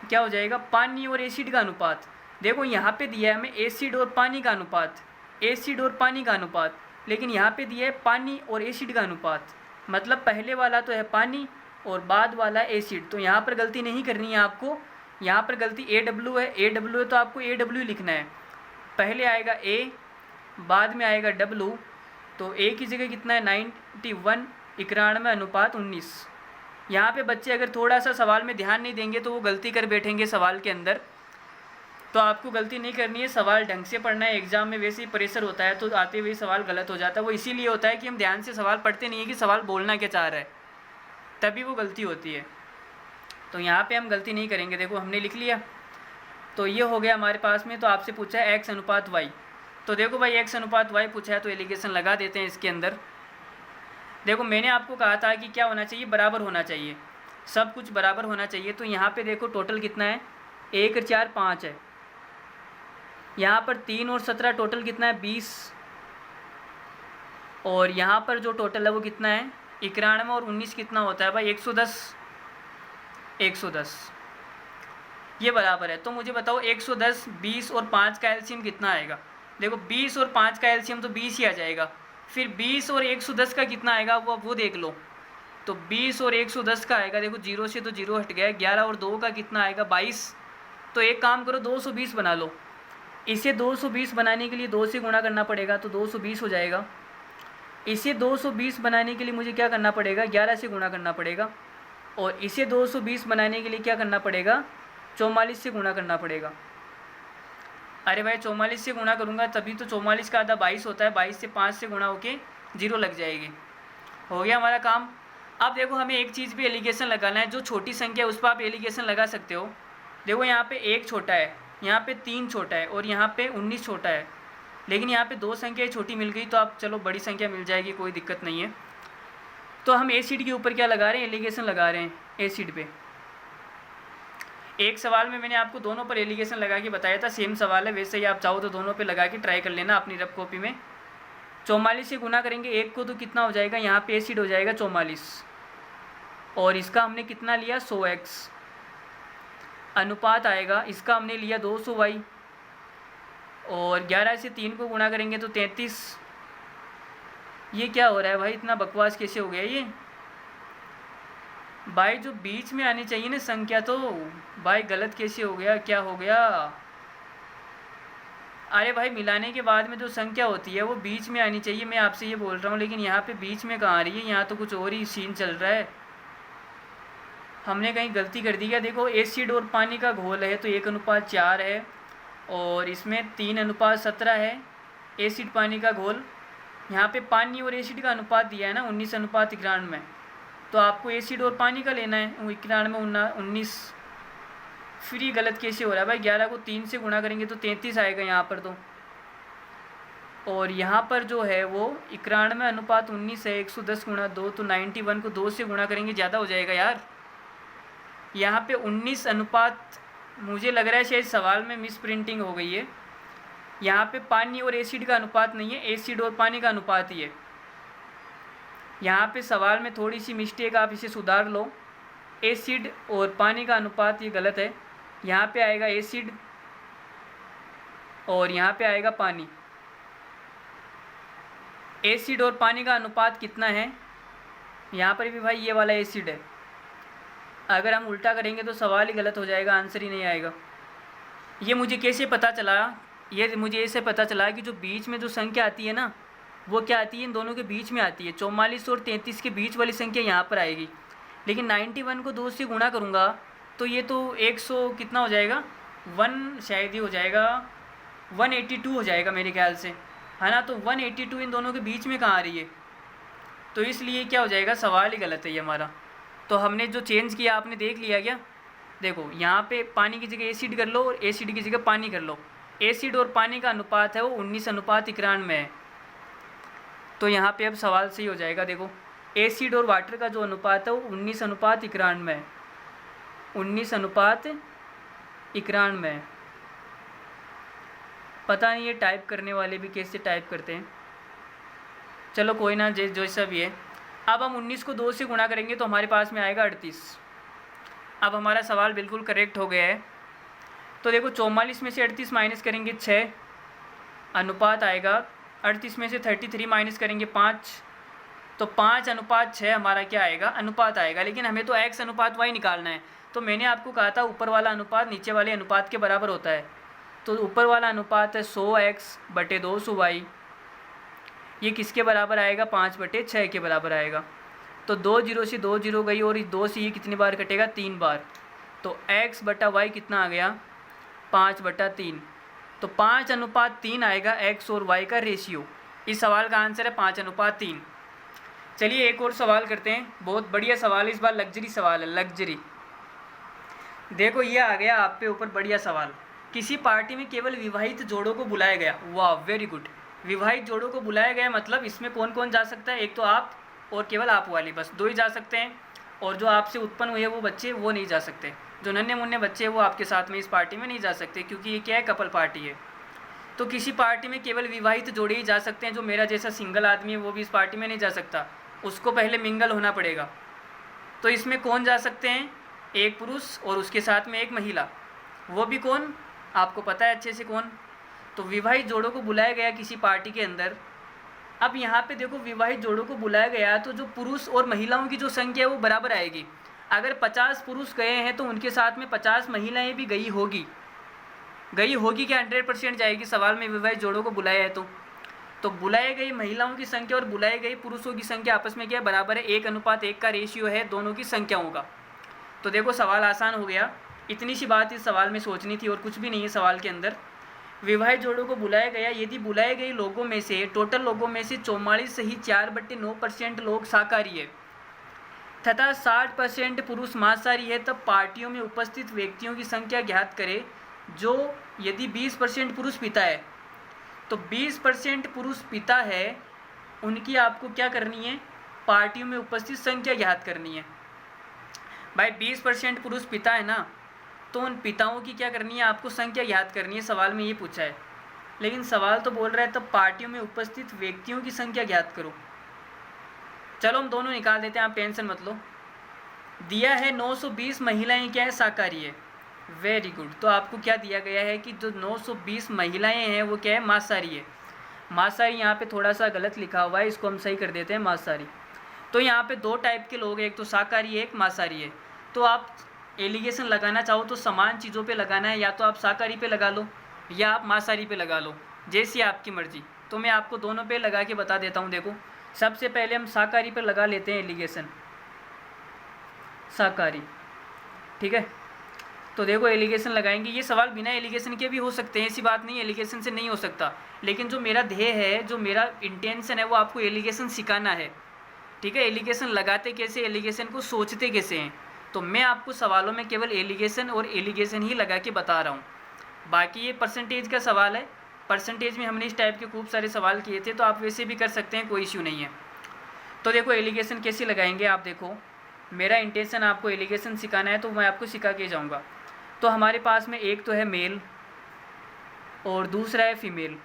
क्या हो जाएगा, पानी और एसिड का अनुपात। देखो यहाँ पे दिया है हमें एसिड और पानी का अनुपात, एसिड और पानी का अनुपात, लेकिन यहाँ पे दिया है पानी और एसिड का अनुपात, मतलब पहले वाला तो है पानी और बाद वाला एसिड। तो यहाँ पर गलती नहीं करनी है आपको, यहाँ पर गलती AW है, AW है तो आपको AW लिखना है। पहले आएगा A, बाद में आएगा W, तो A की जगह कितना है, 91:19। यहाँ पे बच्चे अगर थोड़ा सा सवाल में ध्यान नहीं देंगे तो वो गलती कर बैठेंगे सवाल के अंदर। तो आपको गलती नहीं करनी है, सवाल ढंग से पढ़ना है। एग्जाम में वैसे ही प्रेशर होता है तो आते हुए सवाल गलत हो जाता है। वो इसीलिए होता है कि हम ध्यान से सवाल पढ़ते नहीं है कि सवाल बोलना क्या चाह रहा है, तभी वो गलती होती है। तो यहाँ पे हम गलती नहीं करेंगे। देखो हमने लिख लिया, तो ये हो गया हमारे पास में। तो आपसे पूछा है x:y, तो देखो भाई x:y पूछा है तो एलिगेशन लगा देते हैं इसके अंदर। देखो मैंने आपको कहा था कि क्या होना चाहिए, बराबर होना चाहिए, सब कुछ बराबर होना चाहिए। तो यहाँ पे देखो टोटल कितना है, 1 4 5 है। यहाँ पर 3 और 17 टोटल कितना है, 20। और यहाँ पर जो टोटल है वो कितना है, 91 और 19 कितना होता है भाई, 110। 110 ये बराबर है। तो मुझे बताओ 110, 20 और 5 का एलसीएम कितना आएगा। देखो 20 और 5 का एलसीएम तो 20 ही आ जाएगा। फिर 20 और 110 का कितना आएगा वो देख लो। तो 20 और 110 का आएगा, देखो 0 से तो 0 हट गया। 11 और 2 का कितना आएगा, 22। तो एक काम करो 220 बना लो। इसे 220 बनाने के लिए 2 से गुणा करना पड़ेगा, तो 220 हो जाएगा। इसे 220 बनाने के लिए मुझे क्या करना पड़ेगा, 11 से गुणा करना पड़ेगा। और इसे 220 बनाने के लिए क्या करना पड़ेगा, 44 से गुणा करना पड़ेगा। अरे भाई 44 से गुणा करूँगा तभी तो 44 का आधा 22 होता है। 22 से 5 से गुणा होके 0 लग जाएगी। हो गया हमारा काम। अब देखो हमें एक चीज़ पे एलिगेशन लगाना है, जो छोटी संख्या है उस पर आप एलिगेशन लगा सकते हो। देखो यहाँ पे 1 छोटा है, यहाँ पे 3 छोटा है और यहाँ पे 19 छोटा है। लेकिन यहाँ पे 2 संख्याएँ छोटी मिल गई, तो आप चलो बड़ी संख्या मिल जाएगी, कोई दिक्कत नहीं है। तो हम एसिड के ऊपर क्या लगा रहे हैं, एलिगेशन लगा रहे हैं एसिड पे। एक सवाल में मैंने आपको दोनों पर एलिगेशन लगा के बताया था, सेम सवाल है। वैसे ही आप चाहो तो दोनों पे लगा के ट्राई कर लेना अपनी रफ कॉपी में। 44 से गुना करेंगे 1 को, तो कितना हो जाएगा, यहाँ पे एसिड हो जाएगा 44। और इसका हमने कितना लिया, 100x। अनुपात आएगा, इसका हमने लिया 200y। और 11 से 3 को गुणा करेंगे तो 33। ये क्या हो रहा है भाई, इतना बकवास कैसे हो गया ये भाई। जो बीच में आनी चाहिए ना संख्या, तो भाई गलत कैसे हो गया, क्या हो गया। अरे भाई मिलाने के बाद में जो संख्या होती है वो बीच में आनी चाहिए, मैं आपसे ये बोल रहा हूँ। लेकिन यहाँ पे बीच में कहाँ आ रही है, यहाँ तो कुछ और ही सीन चल रहा है। हमने कहीं गलती कर दी क्या। देखो एसिड और पानी का घोल है तो 1:4 है, और इसमें 3:17 है एसिड पानी का घोल। यहाँ पे पानी और एसिड का अनुपात दिया है ना 19:91, तो आपको एसिड और पानी का लेना है 91:19। फिर ये गलत कैसे हो रहा है भाई। 11 को 3 से गुणा करेंगे तो 33 आएगा यहाँ पर तो। और यहाँ पर जो है वो 91:19 है। 110 गुणा 2 तो 91 को 2 से गुणा करेंगे, ज़्यादा हो जाएगा यार। यहाँ पे 19 अनुपात, मुझे लग रहा है शायद सवाल में मिस प्रिंटिंग हो गई है। यहाँ पे पानी और एसिड का अनुपात नहीं है, एसिड और पानी का अनुपात ही है। यहाँ पे सवाल में थोड़ी सी मिस्टेक, आप इसे सुधार लो। एसिड और पानी का अनुपात ये गलत है। यहाँ पे आएगा एसिड और यहाँ पे आएगा पानी। एसिड और पानी का अनुपात कितना है, यहाँ पर भी भाई ये वाला एसिड है। अगर हम उल्टा करेंगे तो सवाल ही गलत हो जाएगा, आंसर ही नहीं आएगा। ये मुझे कैसे पता चला, ये मुझे ऐसे पता चला कि जो बीच में जो संख्या आती है ना, वो क्या आती है, इन दोनों के बीच में आती है। 44 और 33 के बीच वाली संख्या यहाँ पर आएगी। लेकिन 91 को 2 से गुणा करूँगा तो ये तो 100 कितना हो जाएगा, 1 शायद ही हो जाएगा, 182 हो जाएगा मेरे ख्याल से, है ना। तो 182 इन दोनों के बीच में कहाँ आ रही है, तो इसलिए क्या हो जाएगा, सवाल ही गलत है ये हमारा। तो हमने जो चेंज किया आपने देख लिया क्या। देखो यहाँ पे पानी की जगह एसिड कर लो और एसिड की जगह पानी कर लो। एसिड और पानी का अनुपात है वो 19:91 है। तो यहाँ पे अब सवाल सही हो जाएगा। देखो एसिड और वाटर का जो अनुपात है वो 19:91 है। 19:91 है। पता नहीं ये टाइप करने वाले भी कैसे टाइप करते हैं, चलो कोई ना, जैसा भी है। अब हम 19 को 2 से गुणा करेंगे तो हमारे पास में आएगा 38। अब हमारा सवाल बिल्कुल करेक्ट हो गया है। तो देखो 44 में से 38 माइनस करेंगे 6, अनुपात आएगा। 38 में से 33 माइनस करेंगे 5, तो 5:6 हमारा क्या आएगा, अनुपात आएगा। लेकिन हमें तो x अनुपात y निकालना है। तो मैंने आपको कहा था ऊपर वाला अनुपात नीचे वाले अनुपात के बराबर होता है। तो ऊपर वाला अनुपात है 100x/200y। ये किसके बराबर आएगा, 5/6 के बराबर आएगा। तो 2 0 से 2 0 गई और 2 से ये कितनी बार कटेगा, 3 बार। तो x/y कितना आ गया, 5/3। तो 5:3 आएगा x और y का रेशियो। इस सवाल का आंसर है 5:3। चलिए एक और सवाल करते हैं, बहुत बढ़िया सवाल है इस बार, लग्जरी सवाल है, लग्जरी। देखो ये आ गया आप पे ऊपर बढ़िया सवाल। किसी पार्टी में केवल विवाहित जोड़ों को बुलाया गया। वाह वेरी गुड। विवाहित जोड़ों को बुलाया गया मतलब इसमें कौन कौन जा सकता है, एक तो आप और केवल आप वाली, बस 2 ही जा सकते हैं। और जो आपसे उत्पन्न हुए वो बच्चे वो नहीं जा सकते, जो नन्हे मुन्ने बच्चे हैं वो आपके साथ में इस पार्टी में नहीं जा सकते, क्योंकि ये क्या है, कपल पार्टी है। तो किसी पार्टी में केवल विवाहित जोड़े ही जा सकते हैं, जो मेरा जैसा सिंगल आदमी है वो भी इस पार्टी में नहीं जा सकता, उसको पहले मिंगल होना पड़ेगा। तो इसमें कौन जा सकते हैं, एक पुरुष और उसके साथ में एक महिला, वो भी कौन, आपको पता है अच्छे से कौन। तो विवाहित जोड़ों को बुलाया गया किसी पार्टी के अंदर। अब यहाँ पे देखो, विवाहित जोड़ों को बुलाया गया तो जो पुरुष और महिलाओं की जो संख्या है वो बराबर आएगी। अगर 50 पुरुष गए हैं तो उनके साथ में 50 महिलाएं भी गई होगी क्या 100% जाएगी, सवाल में विवाहित जोड़ों को बुलाया है तो बुलाए गई महिलाओं की संख्या और बुलाए गए पुरुषों की संख्या आपस में क्या बराबर है, 1:1 का रेशियो है दोनों की संख्याओं का। तो देखो सवाल आसान हो गया, इतनी सी बात इस सवाल में सोचनी थी और कुछ भी नहीं है सवाल के अंदर। विवाहित जोड़ों को बुलाया गया यदि बुलाए गए लोगों में से, टोटल लोगों में से 44.4/9% लोग शाकाहारी है तथा 60% पुरुष मांसाहारी है, तब पार्टियों में उपस्थित व्यक्तियों की संख्या ज्ञात करें। जो यदि 20% पुरुष पिता है तो 20% पुरुष पिता है, उनकी आपको क्या करनी है, पार्टियों में उपस्थित संख्या ज्ञात करनी है। भाई 20% पुरुष पिता है ना, तो उन पिताओं की क्या करनी है, आपको संख्या ज्ञात करनी है, सवाल में ये पूछा है। लेकिन सवाल तो बोल रहा है तब पार्टियों में उपस्थित व्यक्तियों की संख्या ज्ञात करो। चलो हम दोनों निकाल देते हैं, आप टेंशन मत लो। दिया है 920 महिलाएं क्या है, शाकाहारी है। Very good. तो आपको क्या दिया गया है कि जो 920 महिलाएं हैं वो क्या है, मांसाहारी है। मांसाहारी यहाँ पे थोड़ा सा गलत लिखा हुआ है, इसको हम सही कर देते हैं मांसाहारी। तो यहाँ पे 2 टाइप के लोग हैं, एक तो शाकाहारी है, एक मांसाहारी है। तो आप एलिगेशन लगाना चाहो तो समान चीज़ों पे लगाना है, या तो आप शाकाहारी पे लगा लो या आप मांसाहारी पे लगा लो, जैसी आपकी मर्जी। तो मैं आपको दोनों पे लगा के बता देता हूँ। देखो सबसे पहले हम शाकाहारी पर लगा लेते हैं एलिगेशन, शाकाहारी, ठीक है। तो देखो एलिगेशन लगाएंगे, ये सवाल बिना एलिगेशन के भी हो सकते हैं, ऐसी बात नहीं एलिगेशन से नहीं हो सकता। लेकिन जो मेरा ध्येय है, जो मेरा इंटेंशन है, वो आपको एलिगेशन सिखाना है, ठीक है। एलिगेशन लगाते कैसे, एलिगेशन को सोचते कैसे हैं, तो मैं आपको सवालों में केवल एलिगेशन और एलिगेशन ही लगा के बता रहा हूँ। बाकी ये परसेंटेज का सवाल है, परसेंटेज में हमने इस टाइप के खूब सारे सवाल किए थे, तो आप वैसे भी कर सकते हैं, कोई इश्यू नहीं है। तो देखो एलिगेशन कैसे लगाएंगे, आप देखो मेरा इंटेंशन आपको एलिगेशन सिखाना है, तो मैं आपको सिखा के जाऊँगा। तो हमारे पास में एक तो है मेल और दूसरा है फीमेल।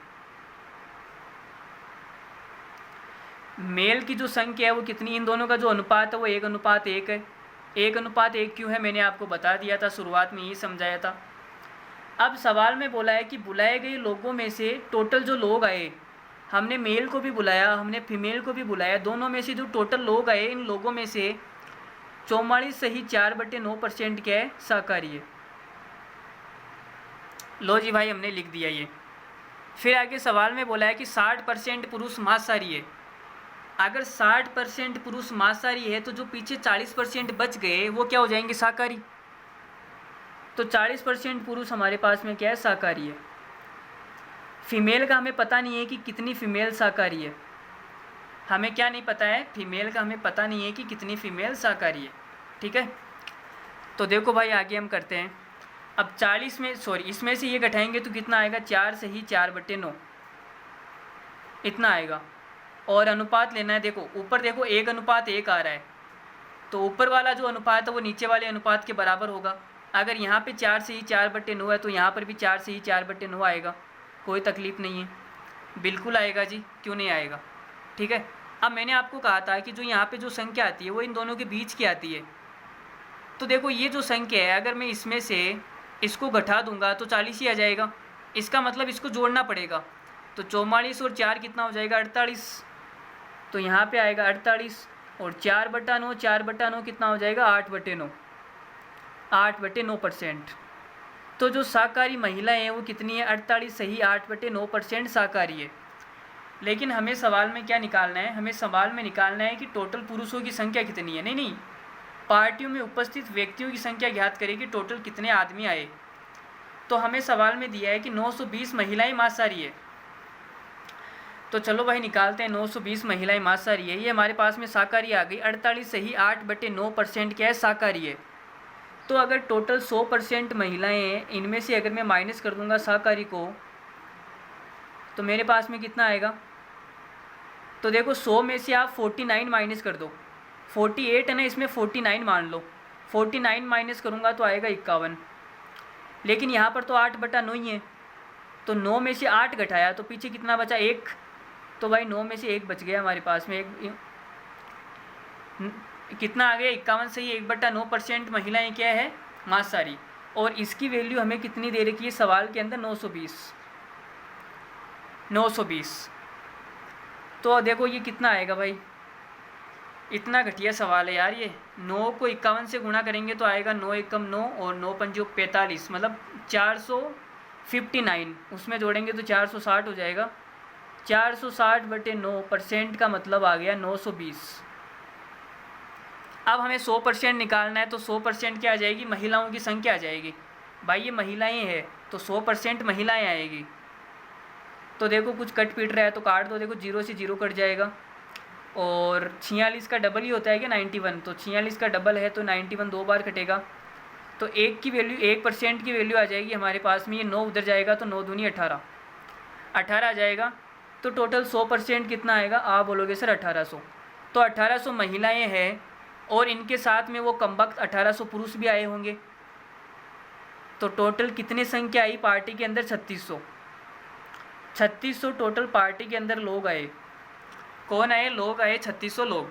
मेल की जो संख्या है वो कितनी, इन दोनों का जो अनुपात है वो 1:1 है। 1:1 क्यों है, मैंने आपको बता दिया था, शुरुआत में यही समझाया था। अब सवाल में बोला है कि बुलाए गए लोगों में से टोटल जो लोग आए, हमने मेल को भी बुलाया, हमने फीमेल को भी बुलाया, दोनों में से जो टोटल लोग आए, इन लोगों में से 44.4/9% क्या है, शाकाहारी है। लो जी भाई, हमने लिख दिया ये। फिर आगे सवाल में बोला है कि 60% पुरुष मांसाहारी है। अगर 60% पुरुष मांसाहारी है तो जो पीछे 40% बच गए वो क्या हो जाएंगे, शाकाहारी। तो 40% पुरुष हमारे पास में क्या है, शाकाहारी है। फीमेल का हमें पता नहीं है कि कितनी फीमेल शाकाहारी है, हमें क्या नहीं पता है, फीमेल का हमें पता नहीं है कि कितनी फीमेल शाकाहारी है, ठीक है। तो देखो भाई आगे हम करते हैं। अब 40 में इसमें से ये घटाएंगे तो कितना आएगा, 4 से ही 4/9 इतना आएगा। और अनुपात लेना है, देखो ऊपर देखो 1:1 आ रहा है, तो ऊपर वाला जो अनुपात है वो नीचे वाले अनुपात के बराबर होगा। अगर यहाँ पे 4 से ही 4/9 है तो यहाँ पर भी 4 से ही 4/9 आएगा, कोई तकलीफ़ नहीं है, बिल्कुल आएगा जी, क्यों नहीं आएगा, ठीक है। अब मैंने आपको कहा था कि जो यहाँ पे जो संख्या आती है वो इन दोनों के बीच की आती है। तो देखो ये जो संख्या है, अगर मैं इसमें से इसको घटा दूंगा तो 40 ही आ जाएगा, इसका मतलब इसको जोड़ना पड़ेगा। तो 44 और 4 कितना हो जाएगा, 48। तो यहाँ पे आएगा 48 और 4/9, 4/9 कितना हो जाएगा, 8/9, 8/9%। तो जो शाकाहारी महिलाएं हैं वो कितनी है, 48 सही 8/9% शाकाहारी है। लेकिन हमें सवाल में क्या निकालना है, हमें सवाल में निकालना है कि टोटल पुरुषों की संख्या कितनी है। नहीं, पार्टियों में उपस्थित व्यक्तियों की संख्या ज्ञात करें कि टोटल कितने आदमी आए। तो हमें सवाल में दिया है कि 920 महिलाएं मांसाहारी है। तो चलो भाई निकालते हैं, 920 महिलाएं मांसाहारी है, ये हमारे पास में शाकाहारी आ गई। 48 सही 8/9% क्या है, शाकाहारी है। तो अगर टोटल 100% महिलाएं हैं, इनमें से अगर मैं माइनस कर दूंगा शाकाहारी को, तो मेरे पास में कितना आएगा, तो देखो 100 में से आप 49 माइनस कर दो, 48 है ना, इसमें 49 मान लो, 49 माइनस करूँगा तो आएगा 51। लेकिन यहाँ पर तो 8/9 ही है, तो 9 में से 8 घटाया तो पीछे कितना बचा, 1। तो भाई 9 में से 1 बच गया हमारे पास में। एक कितना आ गया, 51 से ही 1/9% महिलाएं क्या है, मांसाहारी। और इसकी वैल्यू हमें कितनी दे रखी है सवाल के अंदर, 920। तो देखो ये कितना आएगा भाई, इतना घटिया सवाल है यार ये। 9 को 51 से गुणा करेंगे तो आएगा 9 एकम 9 और 9 पंजो 45, मतलब 459। उसमें जोड़ेंगे तो 460 हो जाएगा। 460/9% का मतलब आ गया 920। अब हमें 100% निकालना है, तो 100% क्या आ जाएगी, महिलाओं की संख्या आ जाएगी। भाई ये महिलाएं हैं तो 100% महिलाएं आएगी। तो देखो कुछ कट पीट रहा है तो काट दो, देखो 0 से 0 कट जाएगा। और 46 का डबल ही होता है क्या, 91, तो 46 का डबल है तो 91 2 बार कटेगा। तो 1% की वैल्यू आ जाएगी हमारे पास में। ये 9 उधर जाएगा तो 9 दूनी 18 आ जाएगा। तो टोटल 100% कितना आएगा, आप बोलोगे सर 1800। तो 1800 महिलाएं हैं और इनके साथ में वो कमबख्त 1800 पुरुष भी आए होंगे। तो टोटल कितनी संख्या आई पार्टी के अंदर, 3600 टोटल पार्टी के अंदर लोग आए। कौन आए, लोग आए 3600 लोग।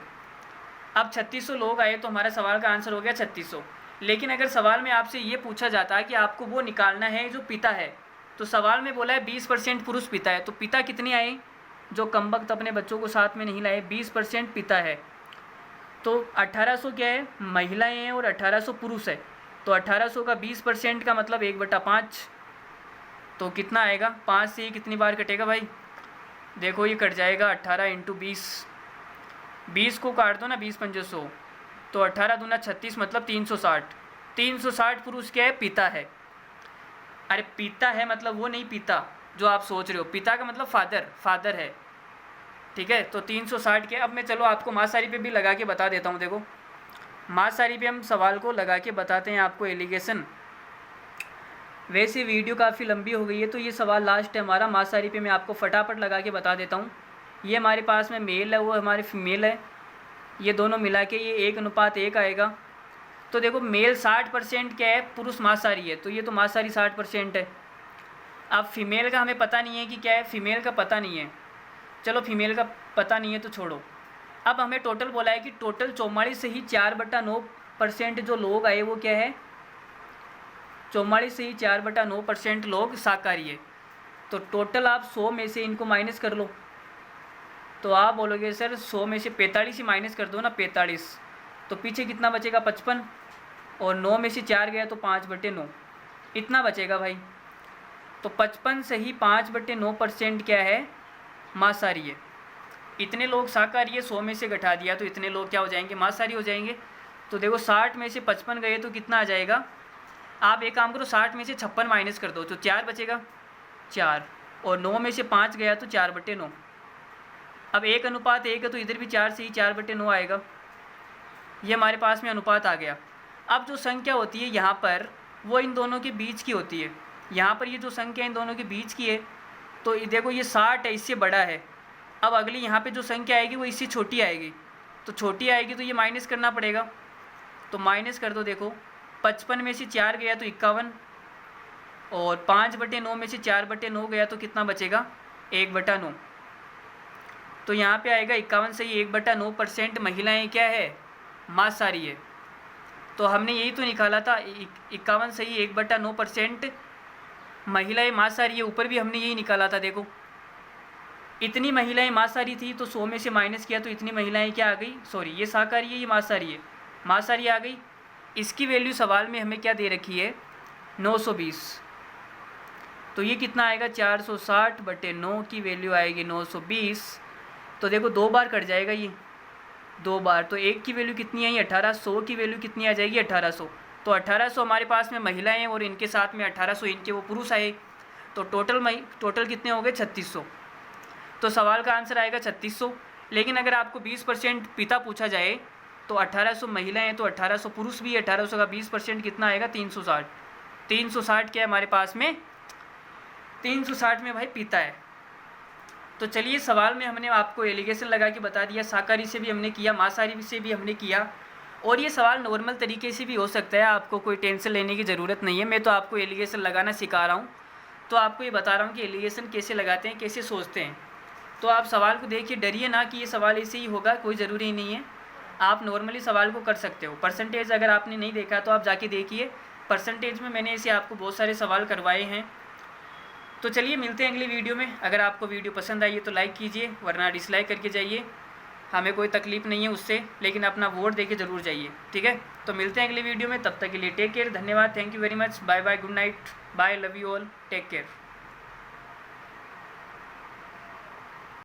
अब 3600 लोग आए तो हमारा सवाल का आंसर हो गया 3600। लेकिन अगर सवाल में आपसे ये पूछा जाता है कि आपको वो निकालना है जो पिता है, तो सवाल में बोला है 20% पुरुष पिता है, तो पिता कितने आए, जो कमबख्त अपने बच्चों को साथ में नहीं लाए, 20% पिता है। तो 1800 क्या है, महिलाएं हैं और 1800 पुरुष है। तो 1800 का 20% का मतलब 1/5। तो कितना आएगा, 5 से ही कितनी बार कटेगा भाई, देखो ये कट जाएगा 18 × 20। 20 को काट दो ना, 20 पंजे 100, तो 18 दूना 36 मतलब 360। 360 पुरुष क्या है, पिता है। अरे पिता है मतलब वो नहीं पिता जो आप सोच रहे हो, पिता का मतलब फादर है, ठीक है। तो 360 के, अब मैं चलो आपको मांसाहारी पे भी लगा के बता देता हूँ। देखो मांसाहारी पे हम सवाल को लगा के बताते हैं आपको एलिगेशन। वैसे वीडियो काफ़ी लंबी हो गई है तो ये सवाल लास्ट है हमारा। मांसाहारी पे मैं आपको फटाफट लगा के बता देता हूँ। ये हमारे पास में मेल है, वो हमारे फीमेल है, ये दोनों मिला के ये 1:1 आएगा। तो देखो मेल 60% क्या है, पुरुष मांसाहारी है, तो ये तो मांसाहारी 60% है। अब फीमेल का हमें पता नहीं है कि क्या है, फीमेल का पता नहीं है, चलो फीमेल का पता नहीं है तो छोड़ो। अब हमें टोटल बोला है कि टोटल 44 से ही 4/9% जो लोग आए वो क्या है, 44 से ही 4/9% लोग शाकाहारी है। तो टोटल आप 100 में से इनको माइनस कर लो, तो आप बोलोगे सर 100 में से 45 ही माइनस कर दो ना, 45, तो पीछे कितना बचेगा, 55, और 9 में से 4 गया तो 5/9 इतना बचेगा भाई। तो 55 से ही 5/9% क्या है, मांसाहारी है। इतने लोग शाकाहारी है, 100 में से घटा दिया तो इतने लोग क्या हो जाएंगे, मांसाहारी हो जाएंगे। तो देखो 60 में से 55 गए तो कितना आ जाएगा, आप एक काम करो 60 में से 56 माइनस कर दो तो 4 बचेगा, 4, और 9 में से 5 गया तो 4/9। अब 1:1 है तो इधर भी 4 से ही 4/9 आएगा। ये हमारे पास में अनुपात आ गया। अब जो संख्या होती है यहाँ पर वो इन दोनों के बीच की होती है। यहाँ पर ये जो संख्या इन दोनों के बीच की है, तो देखो ये 60 है, इससे बड़ा है। अब अगली यहाँ पे जो संख्या आएगी वो इससे छोटी आएगी, तो छोटी आएगी तो ये माइनस करना पड़ेगा। तो माइनस कर दो, देखो 55 में से 4 गया तो 51, और 5/9 में से 4/9 गया तो कितना बचेगा, 1/9। तो यहाँ पे आएगा 51 से ही 1/9% महिलाएं क्या है, मांसाहारी है। तो हमने यही तो निकाला था, 51 से ही 1/9% महिलाएं मांसाहारी है। ऊपर भी हमने यही निकाला था। देखो इतनी महिलाएं मांसाहारी थी तो 100 में से माइनस किया तो इतनी महिलाएं क्या आ गई, सॉरी ये शाकाहारी है, ये मांसाहारी है, मांसाहारी आ गई। इसकी वैल्यू सवाल में हमें क्या दे रखी है, 920। तो ये कितना आएगा, 460/9 की वैल्यू आएगी 920। तो देखो 2 बार कट जाएगा ये, 2 बार, तो 1 की वैल्यू कितनी आई, 1800 की वैल्यू कितनी आ जाएगी, 1800। तो 1800 हमारे पास में महिलाएं हैं और इनके साथ में 1800 इनके वो पुरुष आए। तो टोटल कितने हो गए, 3600। तो सवाल का आंसर आएगा 3600। लेकिन अगर आपको 20% पिता पूछा जाए तो 1800 महिलाएं हैं तो 1800 पुरुष भी है, 1800 का 20% कितना आएगा, 360। 360 क्या है हमारे पास में, 360 में भाई पिता है। तो चलिए, सवाल में हमने आपको एलिगेशन लगा के बता दिया, शाकाहारी से भी हमने किया, मांसाहारी से भी हमने किया, और ये सवाल नॉर्मल तरीके से भी हो सकता है, आपको कोई टेंशन लेने की ज़रूरत नहीं है। मैं तो आपको एलिगेशन लगाना सिखा रहा हूँ, तो आपको ये बता रहा हूँ कि एलिगेशन कैसे लगाते हैं, कैसे सोचते हैं। तो आप सवाल को देखिए, डरिए ना कि ये सवाल ऐसे ही होगा, कोई ज़रूरी नहीं है, आप नॉर्मली सवाल को कर सकते हो। परसेंटेज अगर आपने नहीं देखा तो आप जाके देखिए, परसेंटेज में मैंने ऐसे आपको बहुत सारे सवाल करवाए हैं। तो चलिए, मिलते हैं अगली वीडियो में। अगर आपको वीडियो पसंद आई है तो लाइक कीजिए, वरना डिसलाइक करके जाइए, हमें कोई तकलीफ़ नहीं है उससे, लेकिन अपना वोट देके ज़रूर जाइए, ठीक है। तो मिलते हैं अगली वीडियो में, तब तक के लिए टेक केयर, धन्यवाद, thank you very much, bye bye, good night, bye, love you all, take care.